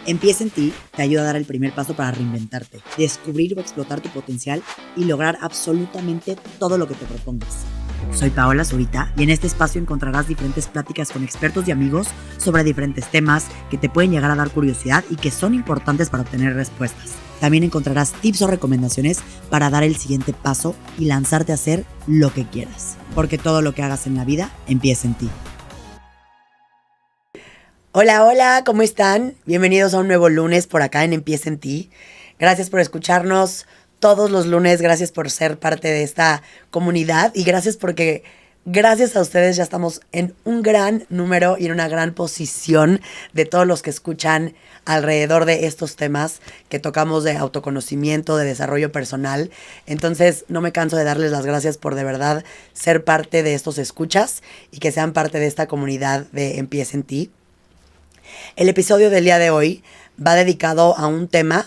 Empieza en ti te ayuda a dar el primer paso para reinventarte, descubrir o explotar tu potencial y lograr absolutamente todo lo que te propongas. Soy Paola Zurita y en este espacio encontrarás diferentes pláticas con expertos y amigos sobre diferentes temas que te pueden llegar a dar curiosidad y que son importantes para obtener respuestas. También encontrarás tips o recomendaciones para dar el siguiente paso y lanzarte a hacer lo que quieras. Porque todo lo que hagas en la vida empieza en ti. Hola, hola, ¿cómo están? Bienvenidos a un nuevo lunes por acá en Empieza en Ti. Gracias por escucharnos todos los lunes, gracias por ser parte de esta comunidad y gracias porque gracias a ustedes ya estamos en un gran número y en una gran posición de todos los que escuchan alrededor de estos temas que tocamos de autoconocimiento, de desarrollo personal. Entonces no me canso de darles las gracias por de verdad ser parte de estos escuchas y que sean parte de esta comunidad de Empieza en Ti. El episodio del día de hoy va dedicado a un tema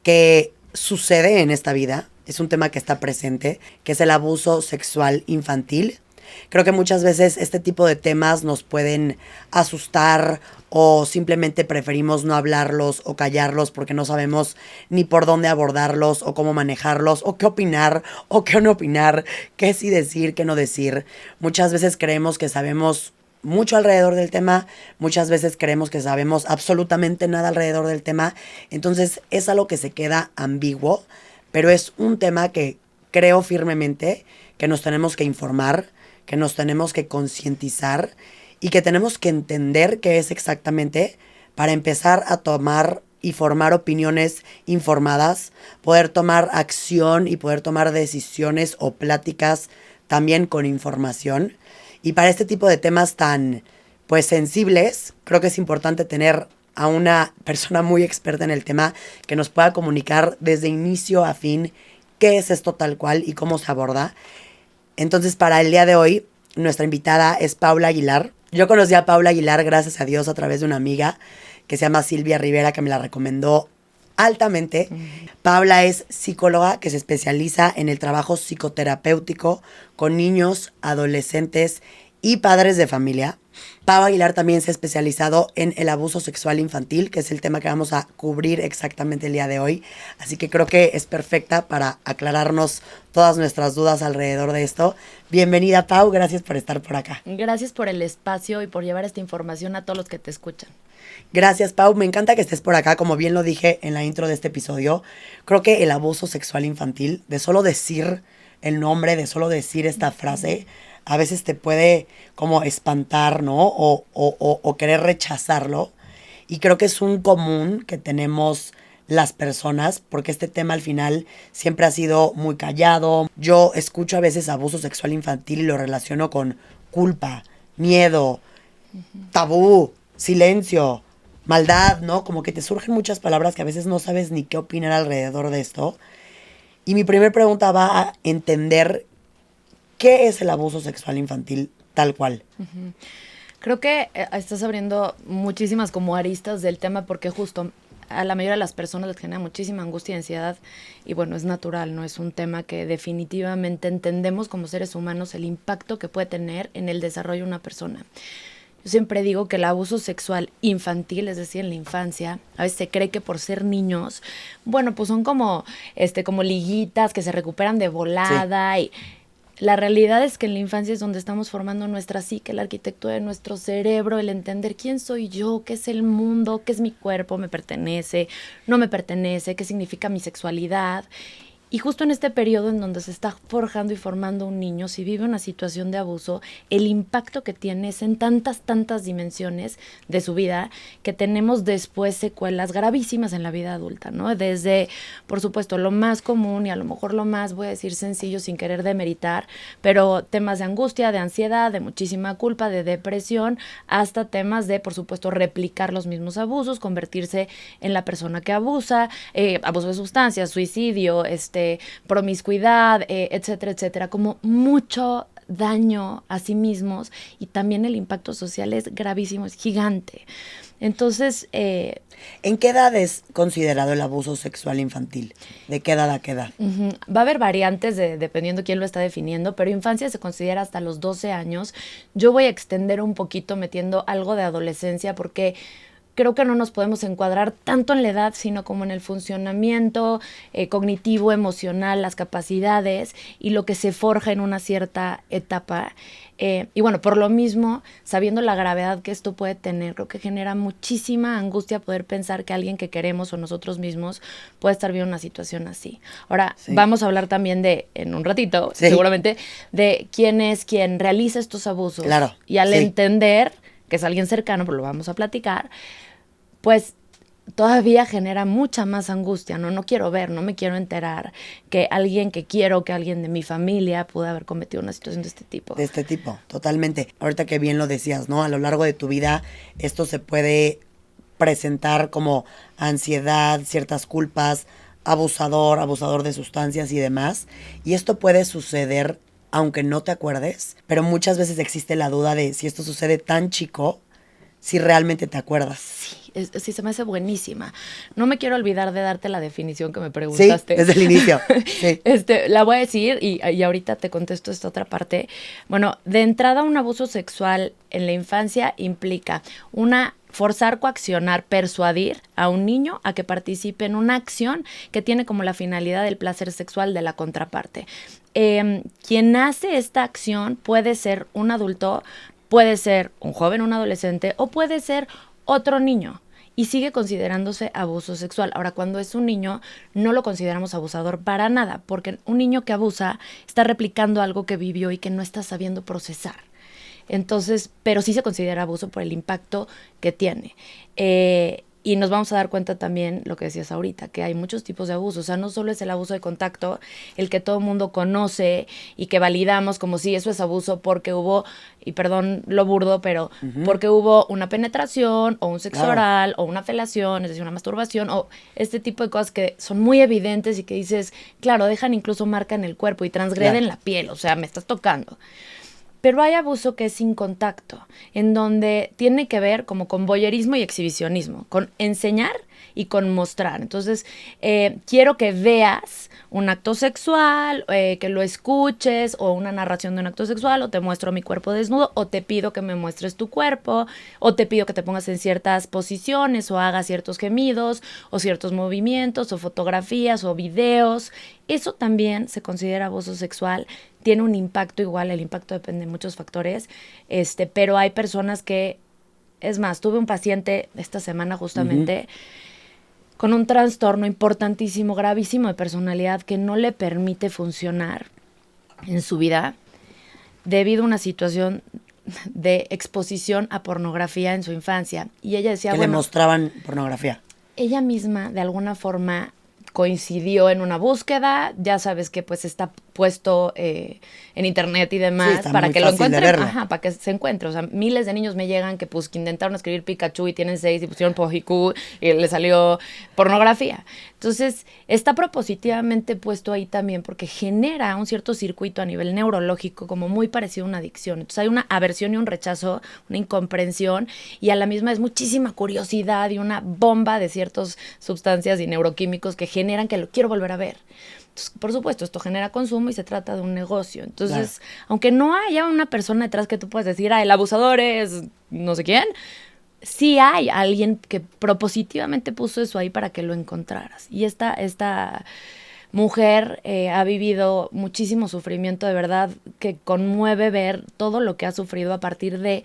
que sucede en esta vida, es un tema que está presente, que es el abuso sexual infantil. Creo que muchas veces este tipo de temas nos pueden asustar o simplemente preferimos no hablarlos o callarlos porque no sabemos ni por dónde abordarlos o cómo manejarlos o qué opinar o qué no opinar, qué sí decir, qué no decir. Muchas veces creemos que sabemos mucho alrededor del tema, muchas veces creemos que sabemos absolutamente nada alrededor del tema, entonces es algo que se queda ambiguo, pero es un tema que creo firmemente que nos tenemos que informar, que nos tenemos que concientizar y que tenemos que entender qué es exactamente para empezar a tomar y formar opiniones informadas, poder tomar acción y poder tomar decisiones o pláticas también con información. Y para este tipo de temas tan, pues, sensibles, creo que es importante tener a una persona muy experta en el tema que nos pueda comunicar desde inicio a fin qué es esto tal cual y cómo se aborda. Entonces, para el día de hoy, nuestra invitada es Paula Aguilar. Yo conocí a Paula Aguilar, gracias a Dios, a través de una amiga que se llama Silvia Rivera, que me la recomendó altamente. Paula es psicóloga que se especializa en el trabajo psicoterapéutico con niños, adolescentes y padres de familia. Pau Aguilar también se ha especializado en el abuso sexual infantil, que es el tema que vamos a cubrir exactamente el día de hoy. Así que creo que es perfecta para aclararnos todas nuestras dudas alrededor de esto. Bienvenida, Pau, gracias por estar por acá. Gracias por el espacio y por llevar esta información a todos los que te escuchan. Gracias, Pau. Me encanta que estés por acá. Como bien lo dije en la intro de este episodio, creo que el abuso sexual infantil, de solo decir el nombre, de solo decir esta frase, a veces te puede como espantar, ¿no? O querer rechazarlo. Y creo que es un común que tenemos las personas, porque este tema al final siempre ha sido muy callado. Yo escucho a veces abuso sexual infantil y lo relaciono con culpa, miedo, tabú, silencio, maldad, ¿no? Como que te surgen muchas palabras que a veces no sabes ni qué opinar alrededor de esto. Y mi primera pregunta va a entender qué es el abuso sexual infantil tal cual. Creo que estás abriendo muchísimas como aristas del tema porque justo a la mayoría de las personas les genera muchísima angustia y ansiedad y bueno, es natural, ¿no? Es un tema que definitivamente entendemos como seres humanos el impacto que puede tener en el desarrollo de una persona. Yo siempre digo que el abuso sexual infantil, es decir, en la infancia, a veces se cree que por ser niños, bueno, pues son como liguitas que se recuperan de volada y la realidad es que en la infancia es donde estamos formando nuestra psique, la arquitectura de nuestro cerebro, el entender quién soy yo, qué es el mundo, qué es mi cuerpo, me pertenece, no me pertenece, qué significa mi sexualidad. Y justo en este periodo en donde se está forjando y formando un niño, si vive una situación de abuso, el impacto que tiene es en tantas dimensiones de su vida que tenemos después secuelas gravísimas en la vida adulta, ¿no? Desde, por supuesto, lo más común y a lo mejor lo más, voy a decir, sencillo sin querer demeritar, pero temas de angustia, de ansiedad, de muchísima culpa, de depresión, hasta temas de, por supuesto, replicar los mismos abusos, convertirse en la persona que abusa, abuso de sustancias, suicidio, promiscuidad, etcétera, etcétera, como mucho daño a sí mismos y también el impacto social es gravísimo, es gigante. Entonces, ¿en qué edad es considerado el abuso sexual infantil? ¿De qué edad a qué edad? Va a haber variantes dependiendo quién lo está definiendo, pero infancia se considera hasta los 12 años. Yo voy a extender un poquito metiendo algo de adolescencia porque creo que no nos podemos encuadrar tanto en la edad, sino como en el funcionamiento cognitivo, emocional, las capacidades y lo que se forja en una cierta etapa. Y bueno, por lo mismo, sabiendo la gravedad que esto puede tener, creo que genera muchísima angustia poder pensar que alguien que queremos o nosotros mismos puede estar viviendo una situación así. Ahora, vamos a hablar también en un ratito, seguramente, de quién es quien realiza estos abusos. Claro. Y al entender que es alguien cercano, pero lo vamos a platicar, pues todavía genera mucha más angustia, ¿no? No quiero ver, no me quiero enterar que alguien que quiero, que alguien de mi familia pudo haber cometido una situación de este tipo. De este tipo, totalmente. Ahorita que bien lo decías, ¿no? A lo largo de tu vida esto se puede presentar como ansiedad, ciertas culpas, abusador de sustancias y demás. Y esto puede suceder aunque no te acuerdes, pero muchas veces existe la duda de si esto sucede tan chico, si realmente te acuerdas. Sí, se me hace buenísima. No me quiero olvidar de darte la definición que me preguntaste. Sí, desde el inicio. Sí. La voy a decir y ahorita te contesto esta otra parte. Bueno, de entrada, un abuso sexual en la infancia implica forzar, coaccionar, persuadir a un niño a que participe en una acción que tiene como la finalidad del placer sexual de la contraparte. Quien hace esta acción puede ser un adulto, puede ser un joven, un adolescente o puede ser otro niño. Y sigue considerándose abuso sexual. Ahora, cuando es un niño, no lo consideramos abusador para nada, porque un niño que abusa está replicando algo que vivió y que no está sabiendo procesar. Entonces, pero sí se considera abuso por el impacto que tiene. Y nos vamos a dar cuenta también, lo que decías ahorita, que hay muchos tipos de abuso. O sea, no solo es el abuso de contacto, el que todo el mundo conoce y que validamos como si eso es abuso porque hubo, y perdón lo burdo, pero porque hubo una penetración o un sexo oral o una felación, es decir, una masturbación o este tipo de cosas que son muy evidentes y que dices, claro, dejan incluso marca en el cuerpo y transgreden la piel, o sea, me estás tocando. Pero hay abuso que es sin contacto, en donde tiene que ver como con voyerismo y exhibicionismo, con enseñar y con mostrar. Entonces, quiero que veas un acto sexual, que lo escuches, o una narración de un acto sexual, o te muestro mi cuerpo desnudo, o te pido que me muestres tu cuerpo, o te pido que te pongas en ciertas posiciones, o hagas ciertos gemidos, o ciertos movimientos, o fotografías, o videos. Eso también se considera abuso sexual. Tiene un impacto igual, el impacto depende de muchos factores, pero hay personas que, es más, tuve un paciente esta semana justamente con un trastorno importantísimo, gravísimo de personalidad que no le permite funcionar en su vida debido a una situación de exposición a pornografía en su infancia. Y ella decía, que le mostraban pornografía. Ella misma, de alguna forma, coincidió en una búsqueda, ya sabes que pues está puesto en internet y demás para que lo encuentren, para que se encuentre. O sea, miles de niños me llegan que pues que intentaron escribir Pikachu y tienen 6 y pusieron Pojiku y le salió pornografía. Entonces, está propositivamente puesto ahí también porque genera un cierto circuito a nivel neurológico como muy parecido a una adicción. Entonces, hay una aversión y un rechazo, una incomprensión y a la misma es muchísima curiosidad y una bomba de ciertas sustancias y neuroquímicos que generan que lo quiero volver a ver. Entonces, por supuesto, esto genera consumo y se trata de un negocio. Entonces, aunque no haya una persona detrás que tú puedas decir, el abusador es no sé quién, sí hay alguien que propositivamente puso eso ahí para que lo encontraras. Y esta mujer ha vivido muchísimo sufrimiento, de verdad, que conmueve ver todo lo que ha sufrido a partir de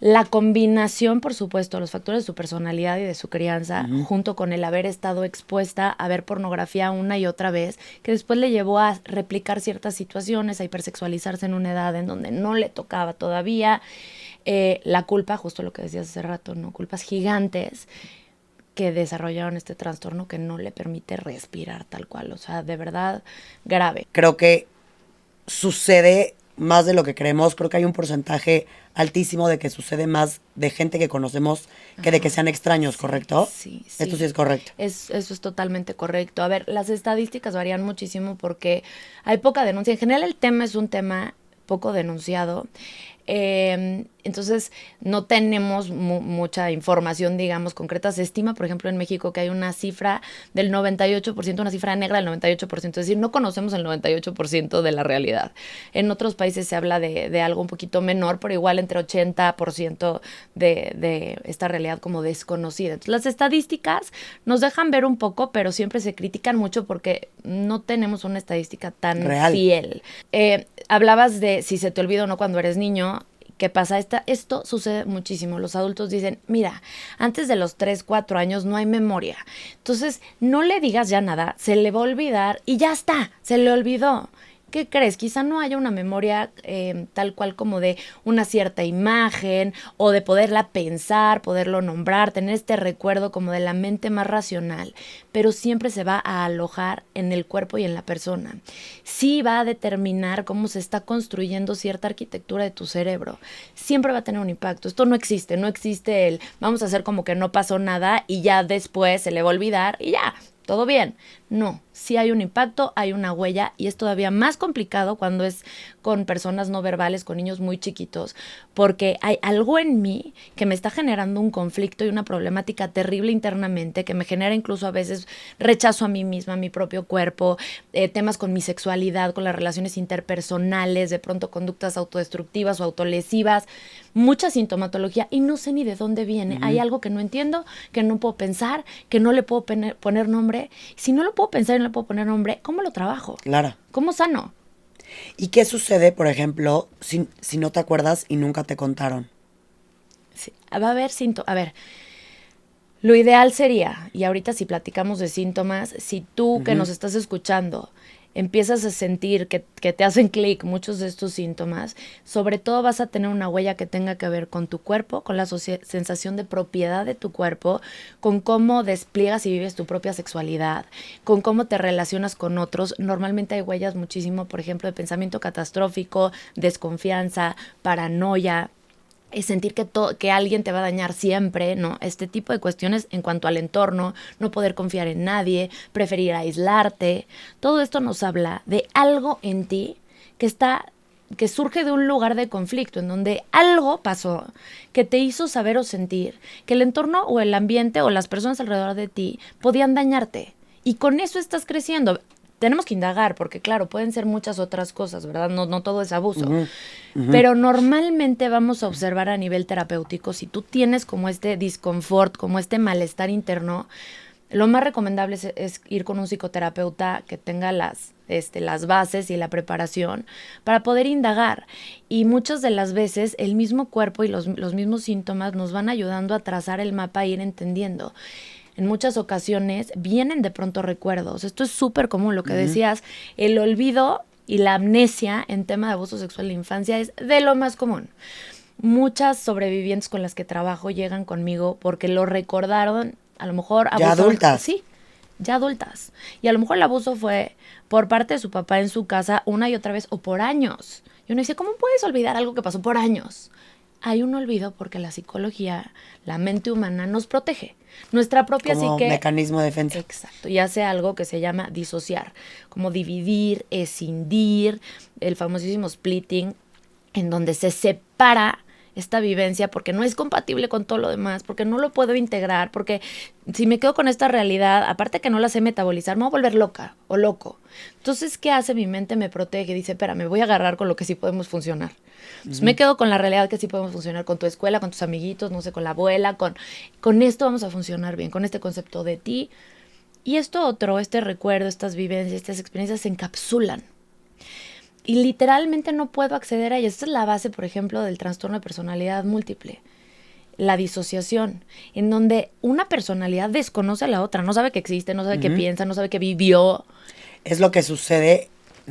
la combinación, por supuesto, los factores de su personalidad y de su crianza, junto con el haber estado expuesta a ver pornografía una y otra vez, que después le llevó a replicar ciertas situaciones, a hipersexualizarse en una edad en donde no le tocaba todavía. La culpa, justo lo que decías hace rato, ¿no? Culpas gigantes que desarrollaron este trastorno que no le permite respirar tal cual. O sea, de verdad, grave. Creo que sucede más de lo que creemos. Creo que hay un porcentaje altísimo de que sucede más de gente que conocemos que de que sean extraños, ¿correcto? Sí. Esto sí es correcto. Eso es totalmente correcto. A ver, las estadísticas varían muchísimo porque hay poca denuncia. En general el tema es un tema poco denunciado. Entonces, no tenemos mucha información, digamos, concreta. Se estima, por ejemplo, en México que hay una cifra del 98%, una cifra negra del 98%. Es decir, no conocemos el 98% de la realidad. En otros países se habla de algo un poquito menor, pero igual entre 80% de esta realidad como desconocida. Entonces, las estadísticas nos dejan ver un poco, pero siempre se critican mucho porque no tenemos una estadística tan real, fiel. Hablabas de si se te olvida o no cuando eres niño. ¿Qué pasa? Esto sucede muchísimo. Los adultos dicen, mira, antes de los 3, 4 años no hay memoria. Entonces, no le digas ya nada, se le va a olvidar y ya está, se le olvidó. ¿Qué crees? Quizá no haya una memoria tal cual como de una cierta imagen o de poderla pensar, poderlo nombrar, tener este recuerdo como de la mente más racional, pero siempre se va a alojar en el cuerpo y en la persona. Sí va a determinar cómo se está construyendo cierta arquitectura de tu cerebro. Siempre va a tener un impacto. Esto no existe el vamos a hacer como que no pasó nada y ya después se le va a olvidar y ya. ¿Todo bien? No, sí hay un impacto, hay una huella y es todavía más complicado cuando es con personas no verbales, con niños muy chiquitos, porque hay algo en mí que me está generando un conflicto y una problemática terrible internamente que me genera incluso a veces rechazo a mí misma, a mi propio cuerpo, temas con mi sexualidad, con las relaciones interpersonales, de pronto conductas autodestructivas o autolesivas, mucha sintomatología y no sé ni de dónde viene. Hay algo que no entiendo, que no puedo pensar, que no le puedo poner nombre. Si no lo puedo pensar y no le puedo poner nombre, ¿cómo lo trabajo? Claro. ¿Cómo sano? ¿Y qué sucede, por ejemplo, si no te acuerdas y nunca te contaron? Sí, va a haber síntomas. A ver, lo ideal sería, y ahorita si platicamos de síntomas, si tú que nos estás escuchando empiezas a sentir que te hacen clic muchos de estos síntomas, sobre todo vas a tener una huella que tenga que ver con tu cuerpo, con la sensación de propiedad de tu cuerpo, con cómo despliegas y vives tu propia sexualidad, con cómo te relacionas con otros. Normalmente hay huellas muchísimo, por ejemplo, de pensamiento catastrófico, desconfianza, paranoia, es sentir que alguien te va a dañar siempre, ¿no? Este tipo de cuestiones en cuanto al entorno, no poder confiar en nadie, preferir aislarte. Todo esto nos habla de algo en ti que surge de un lugar de conflicto, en donde algo pasó que te hizo saber o sentir que el entorno o el ambiente o las personas alrededor de ti podían dañarte. Y con eso estás creciendo. Tenemos que indagar, porque claro, pueden ser muchas otras cosas, ¿verdad? No todo es abuso. Pero normalmente vamos a observar a nivel terapéutico, si tú tienes como este disconfort, como este malestar interno, lo más recomendable es ir con un psicoterapeuta que tenga las bases y la preparación para poder indagar. Y muchas de las veces el mismo cuerpo y los mismos síntomas nos van ayudando a trazar el mapa e ir entendiendo. En muchas ocasiones vienen de pronto recuerdos. Esto es súper común, lo que decías, el olvido y la amnesia en tema de abuso sexual en la infancia es de lo más común. Muchas sobrevivientes con las que trabajo llegan conmigo porque lo recordaron, a lo mejor ya adultas. Sí, ya adultas. Y a lo mejor el abuso fue por parte de su papá en su casa una y otra vez o por años. Y uno dice, ¿cómo puedes olvidar algo que pasó por años? Hay un olvido porque la psicología, la mente humana nos protege. Nuestra propia como psique. Mecanismo de defensa. Exacto. Y hace algo que se llama disociar, como dividir, escindir, el famosísimo splitting, en donde se separa esta vivencia porque no es compatible con todo lo demás, porque no lo puedo integrar, porque si me quedo con esta realidad, aparte que no la sé metabolizar, me voy a volver loca o loco. Entonces, ¿qué hace mi mente? Me protege, dice, espera, me voy a agarrar con lo que sí podemos funcionar. Entonces, me quedo con la realidad que sí podemos funcionar con tu escuela, con tus amiguitos, no sé, con la abuela, con esto vamos a funcionar bien, con este concepto de ti. Y esto otro, este recuerdo, estas vivencias, estas experiencias se encapsulan. Y literalmente no puedo acceder a ellas. Esta es la base, por ejemplo, del trastorno de personalidad múltiple. La disociación, en donde una personalidad desconoce a la otra, no sabe que existe, no sabe qué piensa, no sabe qué vivió. Es lo que sucede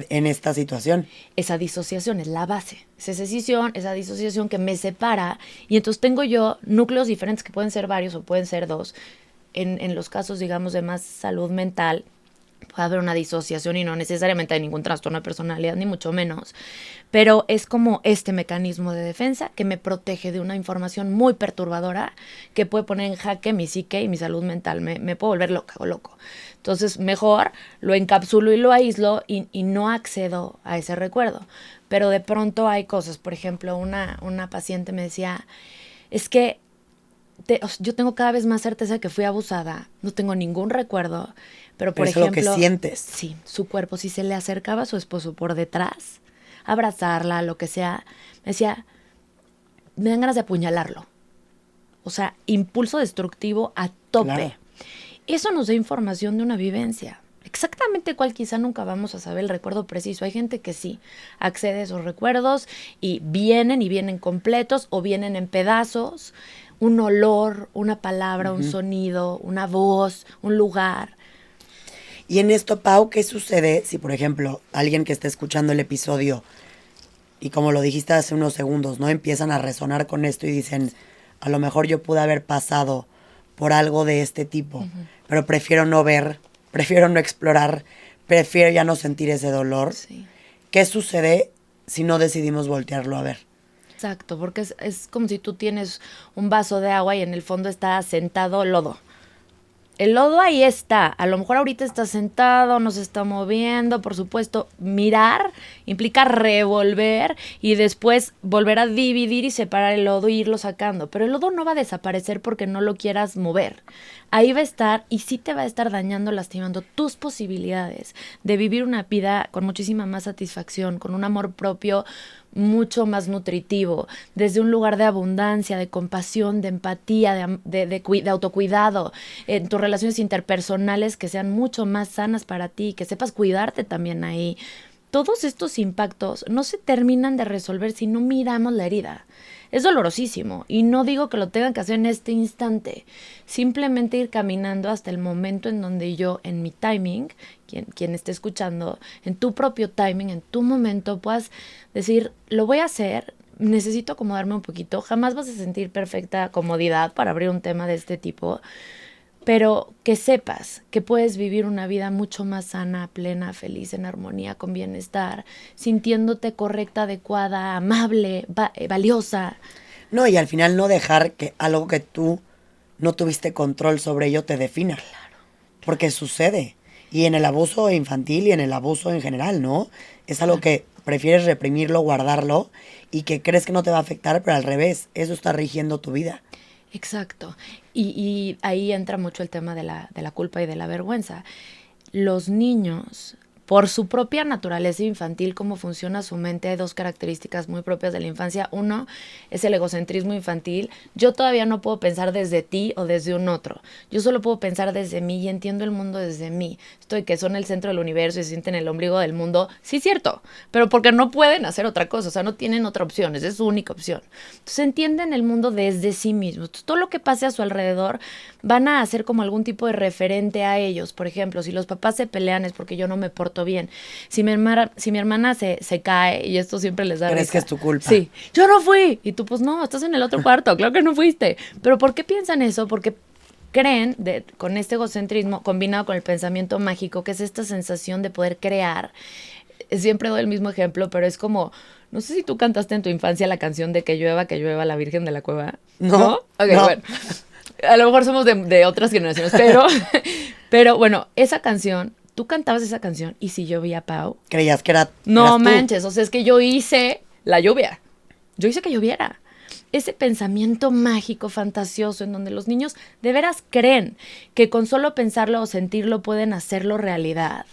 en esta situación. Esa disociación es la base. Es esa disociación que me separa y entonces tengo yo núcleos diferentes que pueden ser varios o pueden ser dos. En los casos, digamos, de más salud mental, puede haber una disociación y no necesariamente hay ningún trastorno de personalidad, ni mucho menos. Pero es como este mecanismo de defensa que me protege de una información muy perturbadora que puede poner en jaque mi psique y mi salud mental. Me puedo volver loca o loco. Entonces, mejor lo encapsulo y lo aíslo y no accedo a ese recuerdo. Pero de pronto hay cosas. Por ejemplo, una paciente me decía, es que yo tengo cada vez más certeza de que fui abusada. No tengo ningún recuerdo. Pero, por ejemplo, es lo que sientes. Sí, su cuerpo, si se le acercaba a su esposo por detrás, abrazarla, lo que sea, me decía, me dan ganas de apuñalarlo. O sea, impulso destructivo a tope. Claro. Eso nos da información de una vivencia. Exactamente cuál quizá nunca vamos a saber el recuerdo preciso. Hay gente que sí accede a esos recuerdos y vienen completos o vienen en pedazos. Un olor, una palabra, un sonido, una voz, un lugar. Y en esto, Pau, ¿qué sucede si, por ejemplo, alguien que está escuchando el episodio y como lo dijiste hace unos segundos, ¿no? Empiezan a resonar con esto y dicen, a lo mejor yo pude haber pasado por algo de este tipo, pero prefiero no ver, prefiero no explorar, prefiero ya no sentir ese dolor. Sí. ¿Qué sucede si no decidimos voltearlo a ver? Exacto, porque es como si tú tienes un vaso de agua y en el fondo está sentado lodo. El lodo ahí está. A lo mejor ahorita está sentado, no se está moviendo. Por supuesto, mirar implica revolver y después volver a dividir y separar el lodo y irlo sacando. Pero el lodo no va a desaparecer porque no lo quieras mover. Ahí va a estar y sí te va a estar dañando, lastimando tus posibilidades de vivir una vida con muchísima más satisfacción, con un amor propio mucho más nutritivo, desde un lugar de abundancia, de compasión, de empatía, de autocuidado, en tus relaciones interpersonales que sean mucho más sanas para ti, que sepas cuidarte también ahí. Todos estos impactos no se terminan de resolver si no miramos la herida. Es dolorosísimo y no digo que lo tengan que hacer en este instante. Simplemente ir caminando hasta el momento en donde yo, en mi timing, quien esté escuchando, en tu propio timing, en tu momento, puedas decir, lo voy a hacer, necesito acomodarme un poquito. Jamás vas a sentir perfecta comodidad para abrir un tema de este tipo, pero que sepas que puedes vivir una vida mucho más sana, plena, feliz, en armonía, con bienestar, sintiéndote correcta, adecuada, amable, valiosa. No, y al final no dejar que algo que tú no tuviste control sobre ello te defina. Claro. Porque sucede. Y en el abuso infantil y en el abuso en general, ¿no? Es algo que prefieres reprimirlo, guardarlo y que crees que no te va a afectar, pero al revés, eso está rigiendo tu vida. Exacto. Y ahí entra mucho el tema de la culpa y de la vergüenza. Los niños, por su propia naturaleza infantil, cómo funciona su mente, hay dos características muy propias de la infancia. Uno es el egocentrismo infantil. Yo todavía no puedo pensar desde ti o desde un otro. Yo solo puedo pensar desde mí y entiendo el mundo desde mí. Estoy que son el centro del universo y se sienten el ombligo del mundo. Sí, cierto, pero porque no pueden hacer otra cosa. O sea, no tienen otra opción. Esa es su única opción. Entonces entienden el mundo desde sí mismos. Entonces, todo lo que pase a su alrededor van a hacer como algún tipo de referente a ellos. Por ejemplo, si los papás se pelean es porque yo no me porto bien. Si mi hermana se cae, y esto siempre les da ¿Crees risa? que es tu culpa? Sí, yo no fui. Y tú, pues no, estás en el otro cuarto, claro que no fuiste. Pero ¿por qué piensan eso? Porque creen, con este egocentrismo combinado con el pensamiento mágico, que es esta sensación de poder crear. Siempre doy el mismo ejemplo, pero es como, no sé si tú cantaste en tu infancia la canción de que llueva la Virgen de la Cueva. No. Ok, no. bueno. A lo mejor somos de otras generaciones, pero bueno, esa canción, tú cantabas esa canción y si llovía, Pau. ¿Creías que era No manches, o sea, es que yo hice la lluvia. Yo hice que lloviera. Ese pensamiento mágico, fantasioso, en donde los niños de veras creen que con solo pensarlo o sentirlo pueden hacerlo realidad,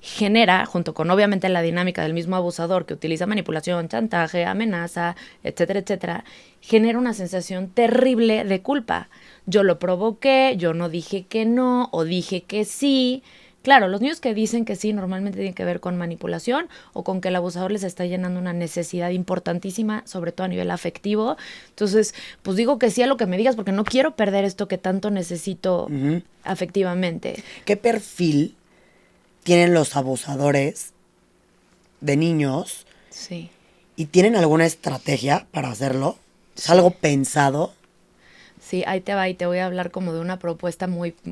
genera, junto con obviamente la dinámica del mismo abusador que utiliza manipulación, chantaje, amenaza, etcétera, etcétera, genera una sensación terrible de culpa. Yo lo provoqué, yo no dije que no, o dije que sí. Claro, los niños que dicen que sí normalmente tienen que ver con manipulación o con que el abusador les está llenando una necesidad importantísima, sobre todo a nivel afectivo. Entonces, pues digo que sí a lo que me digas porque no quiero perder esto que tanto necesito afectivamente. ¿Qué perfil tienen los abusadores de niños? Sí. ¿Y tienen alguna estrategia para hacerlo? ¿Es algo pensado? Sí, ahí te va y te voy a hablar como de una propuesta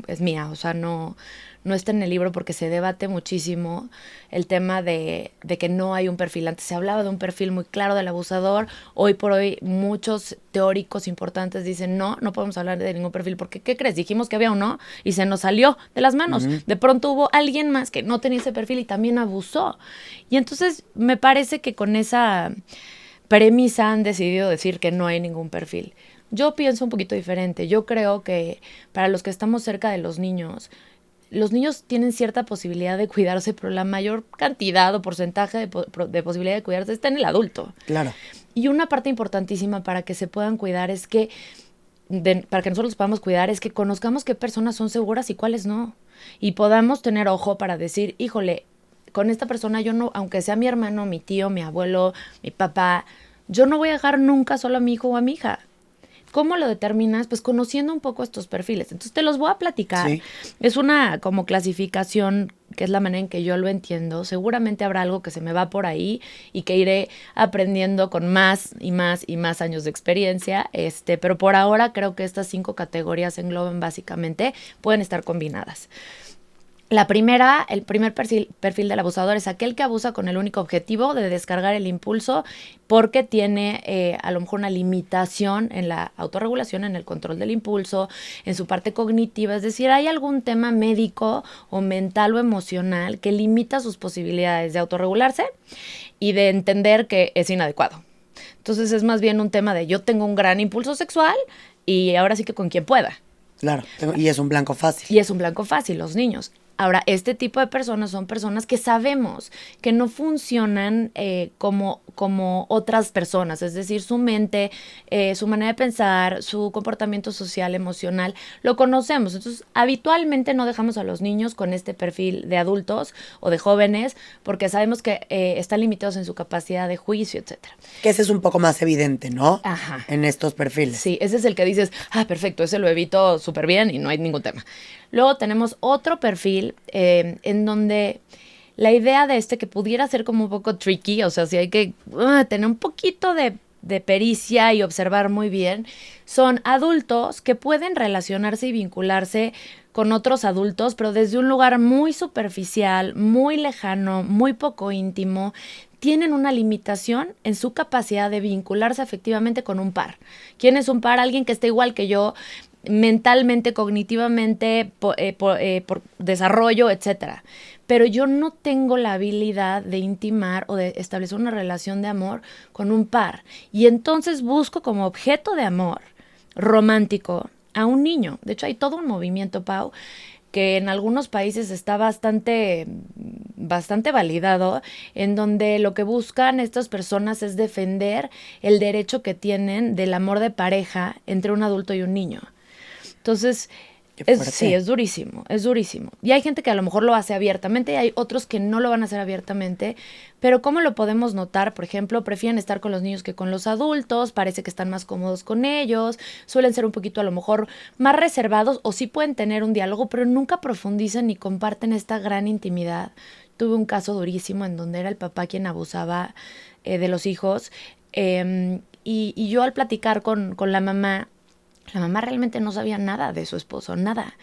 es mía, o sea, no está en el libro porque se debate muchísimo el tema de que no hay un perfil. Antes se hablaba de un perfil muy claro del abusador, hoy por hoy muchos teóricos importantes dicen no podemos hablar de ningún perfil porque, ¿qué crees? Dijimos que había uno y se nos salió de las manos. De pronto hubo alguien más que no tenía ese perfil y también abusó. Y entonces me parece que con esa premisa han decidido decir que no hay ningún perfil. Yo pienso un poquito diferente. Yo creo que para los que estamos cerca de los niños tienen cierta posibilidad de cuidarse, pero la mayor cantidad o porcentaje de posibilidad de cuidarse está en el adulto. Claro. Y una parte importantísima para que se puedan cuidar es que, para que nosotros los podamos cuidar, es que conozcamos qué personas son seguras y cuáles no. Y podamos tener ojo para decir, híjole, con esta persona yo no, aunque sea mi hermano, mi tío, mi abuelo, mi papá, yo no voy a dejar nunca solo a mi hijo o a mi hija. ¿Cómo lo determinas? Pues conociendo un poco estos perfiles. Entonces te los voy a platicar. Sí. Es una como clasificación, que es la manera en que yo lo entiendo. Seguramente habrá algo que se me va por ahí y que iré aprendiendo con más y más y más años de experiencia. Pero por ahora creo que estas 5 categorías engloban básicamente, pueden estar combinadas. La primera, el primer perfil del abusador es aquel que abusa con el único objetivo de descargar el impulso porque tiene a lo mejor una limitación en la autorregulación, en el control del impulso, en su parte cognitiva. Es decir, hay algún tema médico o mental o emocional que limita sus posibilidades de autorregularse y de entender que es inadecuado. Entonces es más bien un tema de yo tengo un gran impulso sexual y ahora sí que con quien pueda. Claro, y es un blanco fácil. Y es un blanco fácil, los niños. Ahora, este tipo de personas son personas que sabemos que no funcionan como otras personas, es decir, su mente, su manera de pensar, su comportamiento social, emocional, lo conocemos. Entonces, habitualmente no dejamos a los niños con este perfil de adultos o de jóvenes porque sabemos que están limitados en su capacidad de juicio, etcétera. Que ese es un poco más evidente, ¿no? Ajá. En estos perfiles. Sí, ese es el que dices, perfecto, ese lo evito súper bien y no hay ningún tema. Luego tenemos otro perfil en donde la idea de que pudiera ser como un poco tricky, o sea, si hay que tener un poquito de pericia y observar muy bien, son adultos que pueden relacionarse y vincularse con otros adultos, pero desde un lugar muy superficial, muy lejano, muy poco íntimo. Tienen una limitación en su capacidad de vincularse efectivamente con un par. ¿Quién es un par? Alguien que esté igual que yo, mentalmente, cognitivamente, por desarrollo, etcétera. Pero yo no tengo la habilidad de intimar o de establecer una relación de amor con un par. Y entonces busco como objeto de amor romántico a un niño. De hecho, hay todo un movimiento, Pau, que en algunos países está bastante validado, en donde lo que buscan estas personas es defender el derecho que tienen del amor de pareja entre un adulto y un niño. Entonces, sí, es durísimo, es durísimo. Y hay gente que a lo mejor lo hace abiertamente y hay otros que no lo van a hacer abiertamente. Pero ¿cómo lo podemos notar? Por ejemplo, prefieren estar con los niños que con los adultos, parece que están más cómodos con ellos, suelen ser un poquito a lo mejor más reservados o sí pueden tener un diálogo, pero nunca profundizan ni comparten esta gran intimidad. Tuve un caso durísimo en donde era el papá quien abusaba de los hijos y yo al platicar con la mamá realmente no sabía nada de su esposo, nada.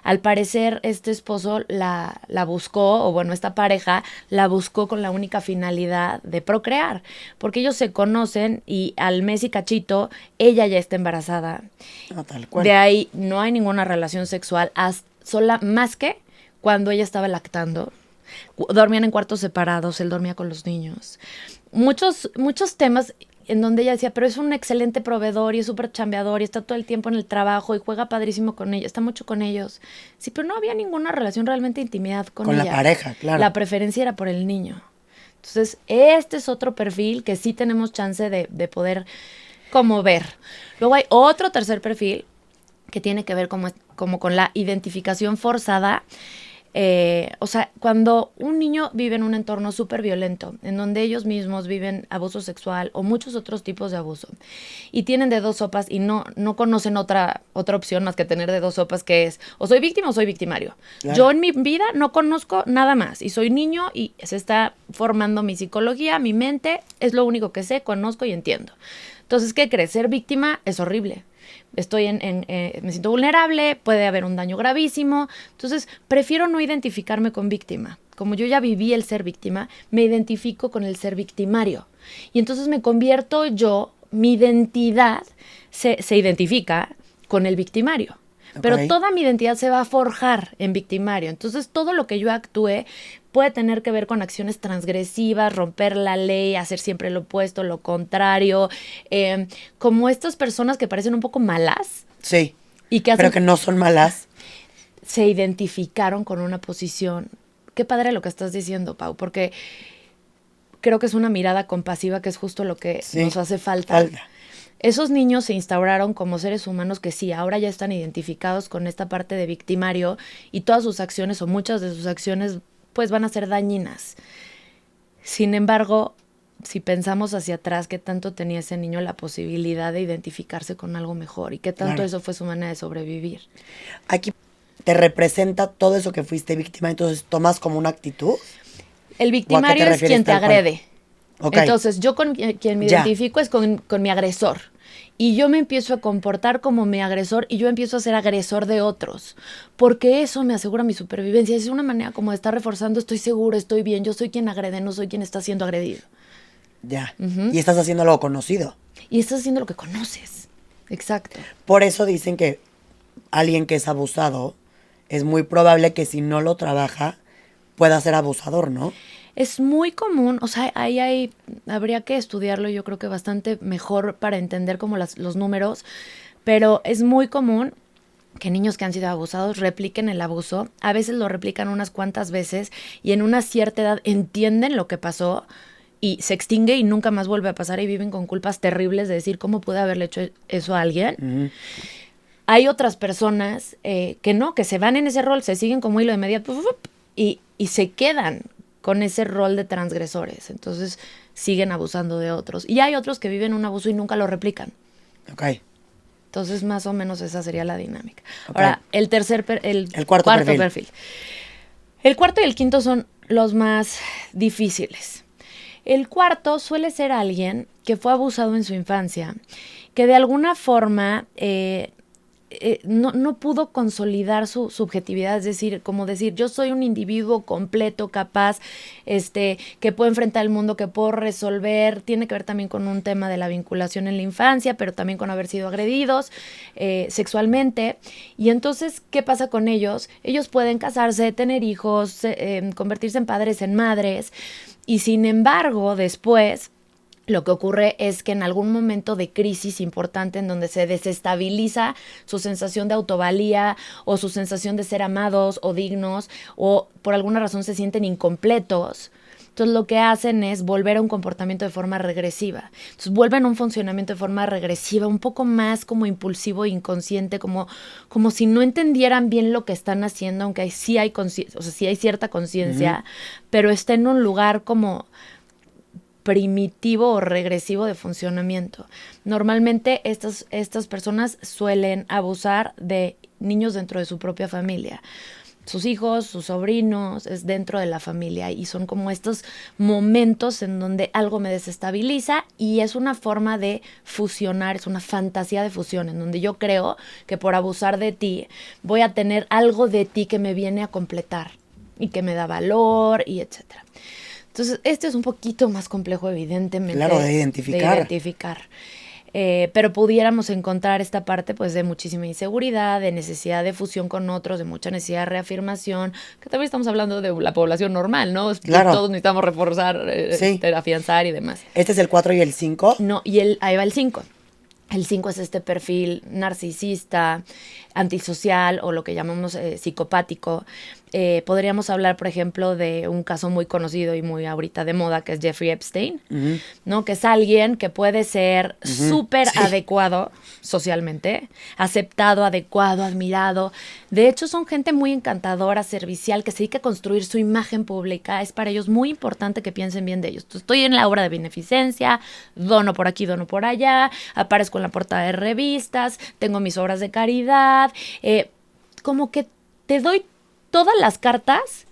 Al parecer, este esposo la buscó, o bueno, esta pareja la buscó con la única finalidad de procrear, porque ellos se conocen y al mes y cachito, ella ya está embarazada. Tal cual. De ahí no hay ninguna relación sexual, sola más que cuando ella estaba lactando. Dormían en cuartos separados, él dormía con los niños. Muchos temas en donde ella decía, pero es un excelente proveedor y es súper chambeador y está todo el tiempo en el trabajo y juega padrísimo con ellos, está mucho con ellos. Sí, pero no había ninguna relación realmente de intimidad con ella. Con la pareja, claro. La preferencia era por el niño. Entonces, este es otro perfil que sí tenemos chance de poder como ver. Luego hay otro tercer perfil que tiene que ver como con la identificación forzada. O sea, cuando un niño vive en un entorno súper violento, en donde ellos mismos viven abuso sexual o muchos otros tipos de abuso, y tienen de dos sopas y no conocen otra opción más que tener de dos sopas, que es o soy víctima o soy victimario. Claro. Yo en mi vida no conozco nada más y soy niño y se está formando mi psicología, mi mente, es lo único que sé, conozco y entiendo. Entonces, ¿qué crees? Ser víctima es horrible. me siento vulnerable, puede haber un daño gravísimo. Entonces, prefiero no identificarme con víctima. Como yo ya viví el ser víctima, me identifico con el ser victimario. Y entonces me convierto yo, mi identidad se identifica con el victimario. Okay. Pero toda mi identidad se va a forjar en victimario. Entonces, todo lo que yo actúe puede tener que ver con acciones transgresivas, romper la ley, hacer siempre lo opuesto, lo contrario. Como estas personas que parecen un poco malas. Sí, y que pero que no son malas. Se identificaron con una posición. Qué padre lo que estás diciendo, Pau, porque creo que es una mirada compasiva, que es justo lo que nos hace falta. Esos niños se instauraron como seres humanos que sí, ahora ya están identificados con esta parte de victimario y todas sus acciones o muchas de sus acciones pues van a ser dañinas. Sin embargo, si pensamos hacia atrás, ¿qué tanto tenía ese niño la posibilidad de identificarse con algo mejor? ¿Y qué tanto eso fue su manera de sobrevivir? Aquí te representa todo eso que fuiste víctima, entonces tomas como una actitud. El victimario es quien te agrede. Okay. Entonces, yo con quien me identifico es con mi agresor. Y yo me empiezo a comportar como mi agresor y yo empiezo a ser agresor de otros. Porque eso me asegura mi supervivencia. Es una manera como de estar reforzando, estoy seguro, estoy bien, yo soy quien agrede, no soy quien está siendo agredido. Ya. Y estás haciendo algo conocido. Y estás haciendo lo que conoces. Exacto. Por eso dicen que alguien que es abusado, es muy probable que si no lo trabaja, pueda ser abusador, ¿no? Es muy común, o sea, habría que estudiarlo, yo creo que bastante mejor para entender como los números, pero es muy común que niños que han sido abusados repliquen el abuso, a veces lo replican unas cuantas veces y en una cierta edad entienden lo que pasó y se extingue y nunca más vuelve a pasar y viven con culpas terribles de decir cómo pude haberle hecho eso a alguien. Uh-huh. Hay otras personas que no, que se van en ese rol, se siguen como hilo de media y se quedan con ese rol de transgresores. Entonces siguen abusando de otros. Y hay otros que viven un abuso y nunca lo replican. Ok. Entonces más o menos esa sería la dinámica. Okay. Ahora, el cuarto perfil. El cuarto y el quinto son los más difíciles. El cuarto suele ser alguien que fue abusado en su infancia, que de alguna forma no pudo consolidar su subjetividad, es decir, como decir, yo soy un individuo completo, capaz, que puedo enfrentar el mundo, que puedo resolver. Tiene que ver también con un tema de la vinculación en la infancia, pero también con haber sido agredidos sexualmente. Y entonces, ¿qué pasa con ellos? Ellos pueden casarse, tener hijos, convertirse en padres, en madres, y sin embargo, después lo que ocurre es que en algún momento de crisis importante en donde se desestabiliza su sensación de autovalía o su sensación de ser amados o dignos o por alguna razón se sienten incompletos, entonces lo que hacen es volver a un comportamiento de forma regresiva. Entonces vuelven a un funcionamiento de forma regresiva, un poco más como impulsivo e inconsciente, como si no entendieran bien lo que están haciendo, aunque sí hay cierta conciencia, pero está en un lugar como primitivo o regresivo de funcionamiento. Normalmente estas personas suelen abusar de niños dentro de su propia familia. Sus hijos, sus sobrinos, es dentro de la familia y son como estos momentos en donde algo me desestabiliza y es una forma de fusionar, es una fantasía de fusión en donde yo creo que por abusar de ti voy a tener algo de ti que me viene a completar y que me da valor y etcétera. Entonces, este es un poquito más complejo, evidentemente. Claro, de identificar. Pero pudiéramos encontrar esta parte pues de muchísima inseguridad, de necesidad de fusión con otros, de mucha necesidad de reafirmación, que también estamos hablando de la población normal, ¿no? Claro. Todos necesitamos reforzar, afianzar y demás. ¿Este es el 4 y el 5? No, ahí va el 5. El 5 es este perfil narcisista, antisocial o lo que llamamos psicopático. Podríamos hablar, por ejemplo, de un caso muy conocido y muy ahorita de moda, que es Jeffrey Epstein, ¿no? Que es alguien que puede ser súper adecuado socialmente, aceptado, adecuado, admirado. De hecho, son gente muy encantadora, servicial, que se dedica a construir su imagen pública. Es para ellos muy importante que piensen bien de ellos. Entonces, estoy en la obra de beneficencia, dono por aquí, dono por allá, aparezco en la portada de revistas, tengo mis obras de caridad, como que te doy todas las cartas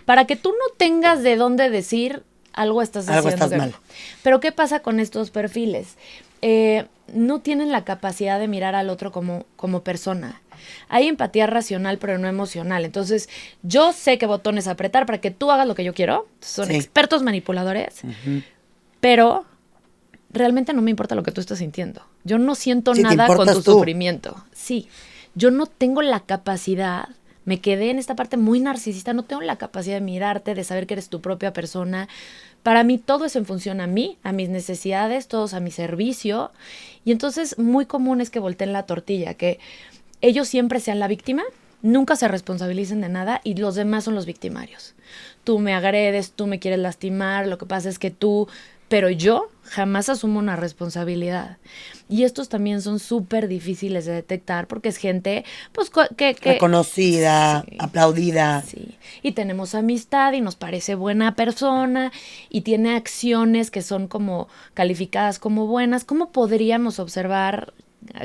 para que tú no tengas de dónde decir algo estás Algo haciendo. estás mal. Pero ¿qué pasa con estos perfiles? No tienen la capacidad de mirar al otro como persona. Hay empatía racional, pero no emocional. Entonces, yo sé qué botones apretar para que tú hagas lo que yo quiero. Son expertos manipuladores, pero realmente no me importa lo que tú estás sintiendo. Yo no siento nada con tu sufrimiento. Sí, yo no tengo la capacidad, me quedé en esta parte muy narcisista, no tengo la capacidad de mirarte, de saber que eres tu propia persona. Para mí todo es en función a mí, a mis necesidades, todos a mi servicio. Y entonces muy común es que volteen la tortilla, que ellos siempre sean la víctima, nunca se responsabilicen de nada y los demás son los victimarios. Tú me agredes, tú me quieres lastimar, lo que pasa es que tú... Pero yo jamás asumo una responsabilidad. Y estos también son súper difíciles de detectar porque es gente pues que reconocida, sí, aplaudida. Sí. Y tenemos amistad y nos parece buena persona y tiene acciones que son como calificadas como buenas. ¿Cómo podríamos observar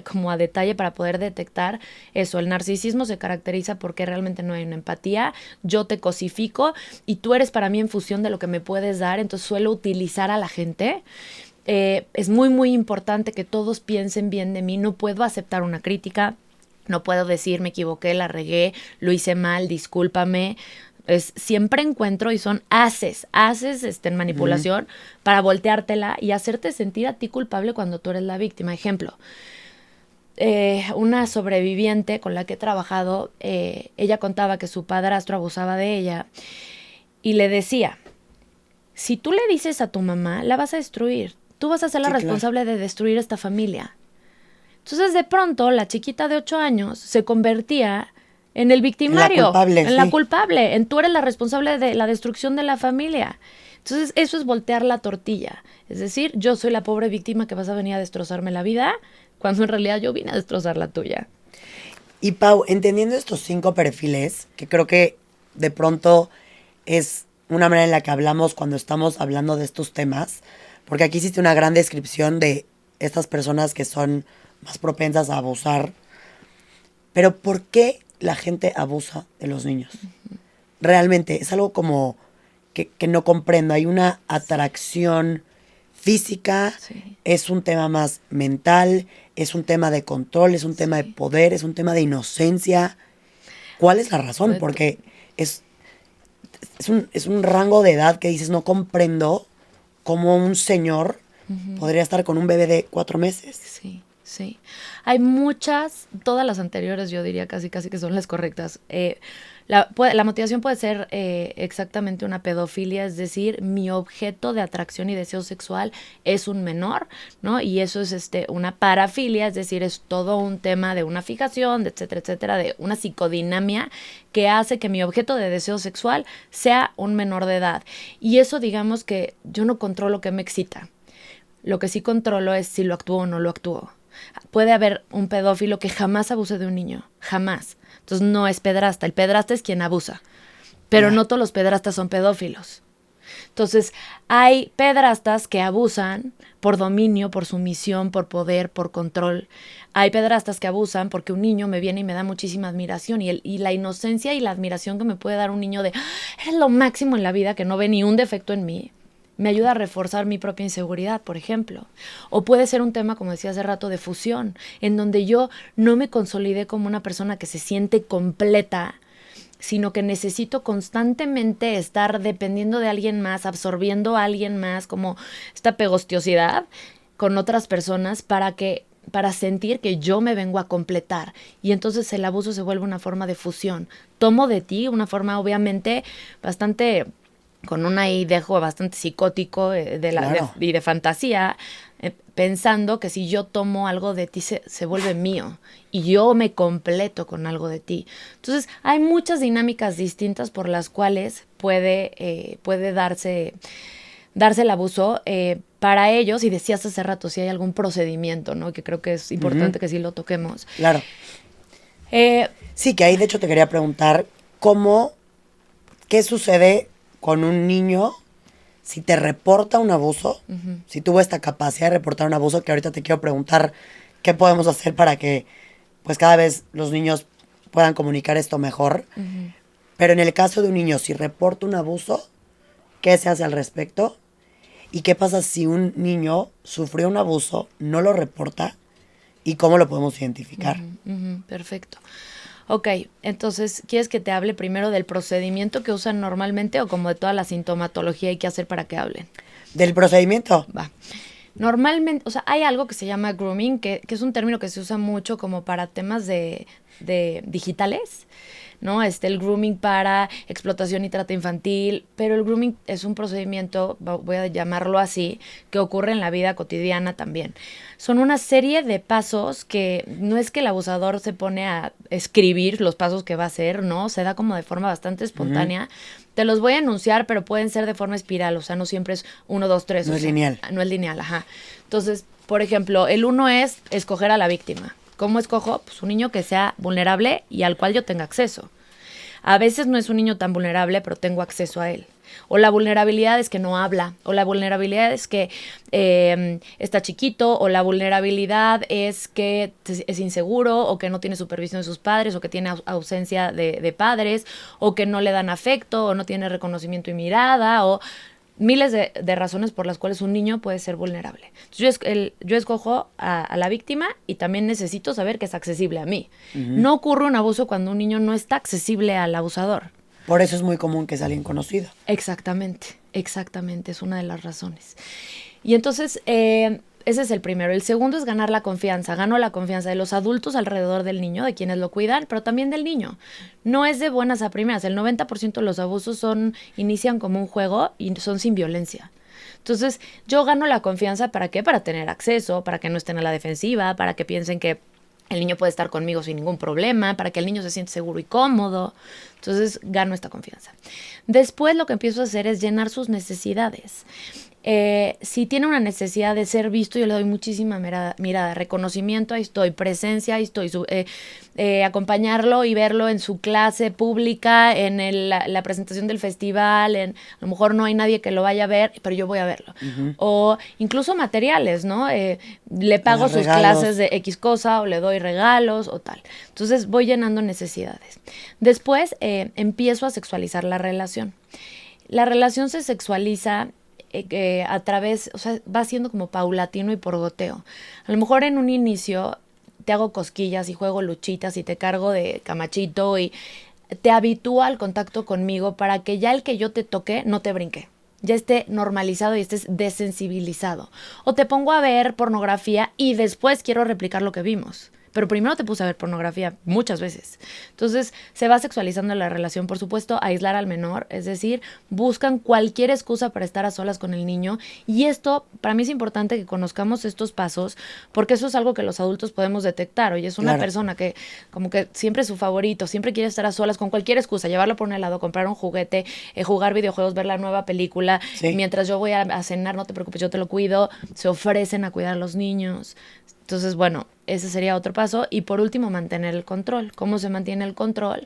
como a detalle para poder detectar eso? El narcisismo se caracteriza porque realmente no hay una empatía, yo te cosifico y tú eres para mí en función de lo que me puedes dar, entonces suelo utilizar a la gente. Es muy, muy importante que todos piensen bien de mí, no puedo aceptar una crítica, no puedo decir me equivoqué, la regué, lo hice mal, discúlpame. Siempre encuentro y son haces en manipulación para volteártela y hacerte sentir a ti culpable cuando tú eres la víctima. Ejemplo, una sobreviviente con la que he trabajado, ella contaba que su padrastro abusaba de ella y le decía, si tú le dices a tu mamá, la vas a destruir, tú vas a ser la responsable de destruir esta familia. Entonces de pronto la chiquita de 8 años se convertía en el victimario, la culpable, tú eres la responsable de la destrucción de la familia. Entonces eso es voltear la tortilla, es decir, yo soy la pobre víctima que vas a venir a destrozarme la vida, cuando en realidad yo vine a destrozar la tuya. Y Pau, entendiendo estos 5 perfiles, que creo que de pronto es una manera en la que hablamos cuando estamos hablando de estos temas, porque aquí hiciste una gran descripción de estas personas que son más propensas a abusar, pero ¿por qué la gente abusa de los niños? Realmente es algo como que no comprendo. Hay una atracción física, es un tema más mental, es un tema de control, es un tema de poder, es un tema de inocencia. ¿Cuál es la razón? Porque es un rango de edad que dices, no comprendo cómo un señor podría estar con un bebé de 4 meses. Sí, sí. Hay muchas, todas las anteriores yo diría casi que son las correctas. La motivación puede ser exactamente una pedofilia, es decir, mi objeto de atracción y deseo sexual es un menor, ¿no? Y eso es una parafilia, es decir, es todo un tema de una fijación, de etcétera, etcétera, de una psicodinamia que hace que mi objeto de deseo sexual sea un menor de edad. Y eso, digamos que yo no controlo qué me excita. Lo que sí controlo es si lo actúo o no lo actúo. Puede haber un pedófilo que jamás abuse de un niño, jamás. Entonces no es pedrasta, el pedrasta es quien abusa, pero no todos los pedrastas son pedófilos. Entonces hay pedrastas que abusan por dominio, por sumisión, por poder, por control. Hay pedrastas que abusan porque un niño me viene y me da muchísima admiración y la inocencia y la admiración que me puede dar un niño de eres lo máximo en la vida, que no ve ni un defecto en mí, me ayuda a reforzar mi propia inseguridad, por ejemplo. O puede ser un tema, como decía hace rato, de fusión, en donde yo no me consolidé como una persona que se siente completa, sino que necesito constantemente estar dependiendo de alguien más, absorbiendo a alguien más, como esta pegostiosidad con otras personas para sentir que yo me vengo a completar. Y entonces el abuso se vuelve una forma de fusión. Tomo de ti una forma obviamente bastante... con un ahí dejo bastante psicótico y de fantasía, pensando que si yo tomo algo de ti se vuelve mío y yo me completo con algo de ti. Entonces hay muchas dinámicas distintas por las cuales puede darse el abuso para ellos, y decías hace rato si hay algún procedimiento, ¿no? Que creo que es importante que sí lo toquemos. Claro. Sí, que ahí de hecho te quería preguntar ¿qué sucede con un niño si te reporta un abuso, si tuvo esta capacidad de reportar un abuso, que ahorita te quiero preguntar qué podemos hacer para que pues cada vez los niños puedan comunicar esto mejor? Pero en el caso de un niño, si reporta un abuso, ¿Qué se hace al respecto? ¿Y qué pasa si un niño sufrió un abuso, no lo reporta? ¿Y cómo lo podemos identificar? Perfecto. Ok, entonces, ¿quieres que te hable primero del procedimiento que usan normalmente o como de toda la sintomatología hay que hacer para que hablen? ¿Del procedimiento? Va. Normalmente, o sea, hay algo que se llama grooming, que es un término que se usa mucho como para temas de digitales, ¿no? El grooming para explotación y trata infantil, pero el grooming es un procedimiento, voy a llamarlo así, que ocurre en la vida cotidiana también. Son una serie de pasos que no es que el abusador se pone a escribir los pasos que va a hacer, ¿no? Se da como de forma bastante espontánea. Te los voy a enunciar, pero pueden ser de forma espiral, o sea, no siempre es 1, 2, 3. No es lineal. No es lineal, ajá. Entonces, por ejemplo, el 1 es escoger a la víctima. ¿Cómo escojo? Pues un niño que sea vulnerable y al cual yo tenga acceso. A veces no es un niño tan vulnerable, pero tengo acceso a él. O la vulnerabilidad es que no habla, o la vulnerabilidad es que está chiquito, o la vulnerabilidad es que es inseguro, o que no tiene supervisión de sus padres, o que tiene ausencia de padres, o que no le dan afecto, o no tiene reconocimiento y mirada, o miles de razones por las cuales un niño puede ser vulnerable. Entonces yo escojo a la víctima y también necesito saber que es accesible a mí. No ocurre un abuso cuando un niño no está accesible al abusador. Por eso es muy común que sea alguien conocido. Exactamente, es una de las razones. Y entonces, ese es el primero. El segundo es ganar la confianza. Gano la confianza de los adultos alrededor del niño, de quienes lo cuidan, pero también del niño. No es de buenas a primeras. El 90% de los abusos inician como un juego y son sin violencia. Entonces, yo gano la confianza, ¿para qué? Para tener acceso, para que no estén a la defensiva, para que piensen que el niño puede estar conmigo sin ningún problema, para que el niño se siente seguro y cómodo. Entonces, gano esta confianza. Después, lo que empiezo a hacer es llenar sus necesidades. Si tiene una necesidad de ser visto, yo le doy muchísima mirada, reconocimiento, ahí estoy, presencia, ahí estoy, acompañarlo y verlo en su clase pública, en la presentación del festival, a lo mejor no hay nadie que lo vaya a ver, pero yo voy a verlo. O incluso materiales, ¿no? Le pago sus clases de X cosa, o le doy regalos, o tal. Entonces voy llenando necesidades. Después empiezo a sexualizar la relación. La relación se sexualiza a través, o sea, va siendo como paulatino y por goteo. A lo mejor en un inicio te hago cosquillas y juego luchitas y te cargo de camachito y te habitúa al contacto conmigo para que ya el que yo te toque no te brinque, ya esté normalizado y estés desensibilizado. O te pongo a ver pornografía y después quiero replicar lo que vimos. Pero primero te puse a ver pornografía muchas veces. Entonces se va sexualizando la relación. Por supuesto, aislar al menor, es decir, buscan cualquier excusa para estar a solas con el niño. Y esto, para mí es importante que conozcamos estos pasos, porque eso es algo que los adultos podemos detectar. Oye, es una persona que como que siempre es su favorito, siempre quiere estar a solas con cualquier excusa, llevarlo por un helado, comprar un juguete, jugar videojuegos, ver la nueva película. Sí. Mientras yo voy a cenar, no te preocupes, yo te lo cuido. Se ofrecen a cuidar a los niños. Entonces, bueno, ese sería otro paso. Y por último, mantener el control. ¿Cómo se mantiene el control?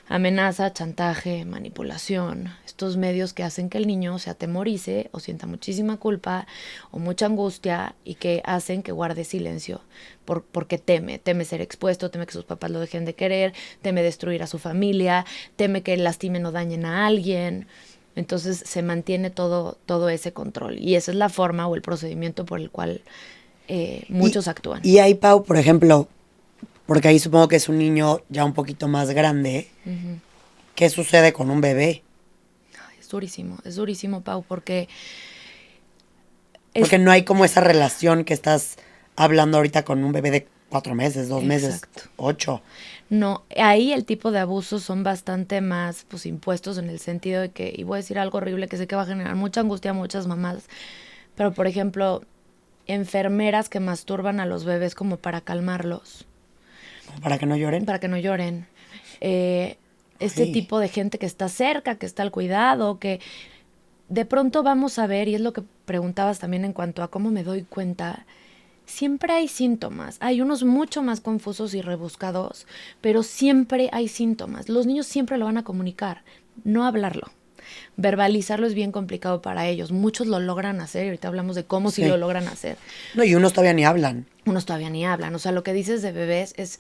Amenaza, chantaje, manipulación. Estos medios que hacen que el niño se atemorice o sienta muchísima culpa o mucha angustia y que hacen que guarde silencio porque teme ser expuesto, teme que sus papás lo dejen de querer, teme destruir a su familia, teme que lastimen o dañen a alguien. Entonces se mantiene todo ese control. Y esa es la forma o el procedimiento por el cual muchos actúan. Y ahí, Pau, por ejemplo, porque ahí supongo que es un niño ya un poquito más grande, ¿qué sucede con un bebé? Ay, es durísimo, Pau, porque no hay como esa relación que estás hablando ahorita con un bebé de 4 meses, 2 meses, 8. No, ahí el tipo de abusos son bastante más impuestos en el sentido de que, y voy a decir algo horrible que sé que va a generar mucha angustia a muchas mamás, pero por ejemplo, enfermeras que masturban a los bebés como para calmarlos. ¿Para que no lloren? Para que no lloren. Tipo de gente que está cerca, que está al cuidado, que de pronto vamos a ver, y es lo que preguntabas también en cuanto a cómo me doy cuenta, siempre hay síntomas. Hay unos mucho más confusos y rebuscados, pero siempre hay síntomas. Los niños siempre lo van a comunicar, no hablarlo. Verbalizarlo es bien complicado para ellos. Muchos lo logran hacer y ahorita hablamos de cómo sí lo logran hacer. No, y unos todavía ni hablan. O sea, lo que dices de bebés es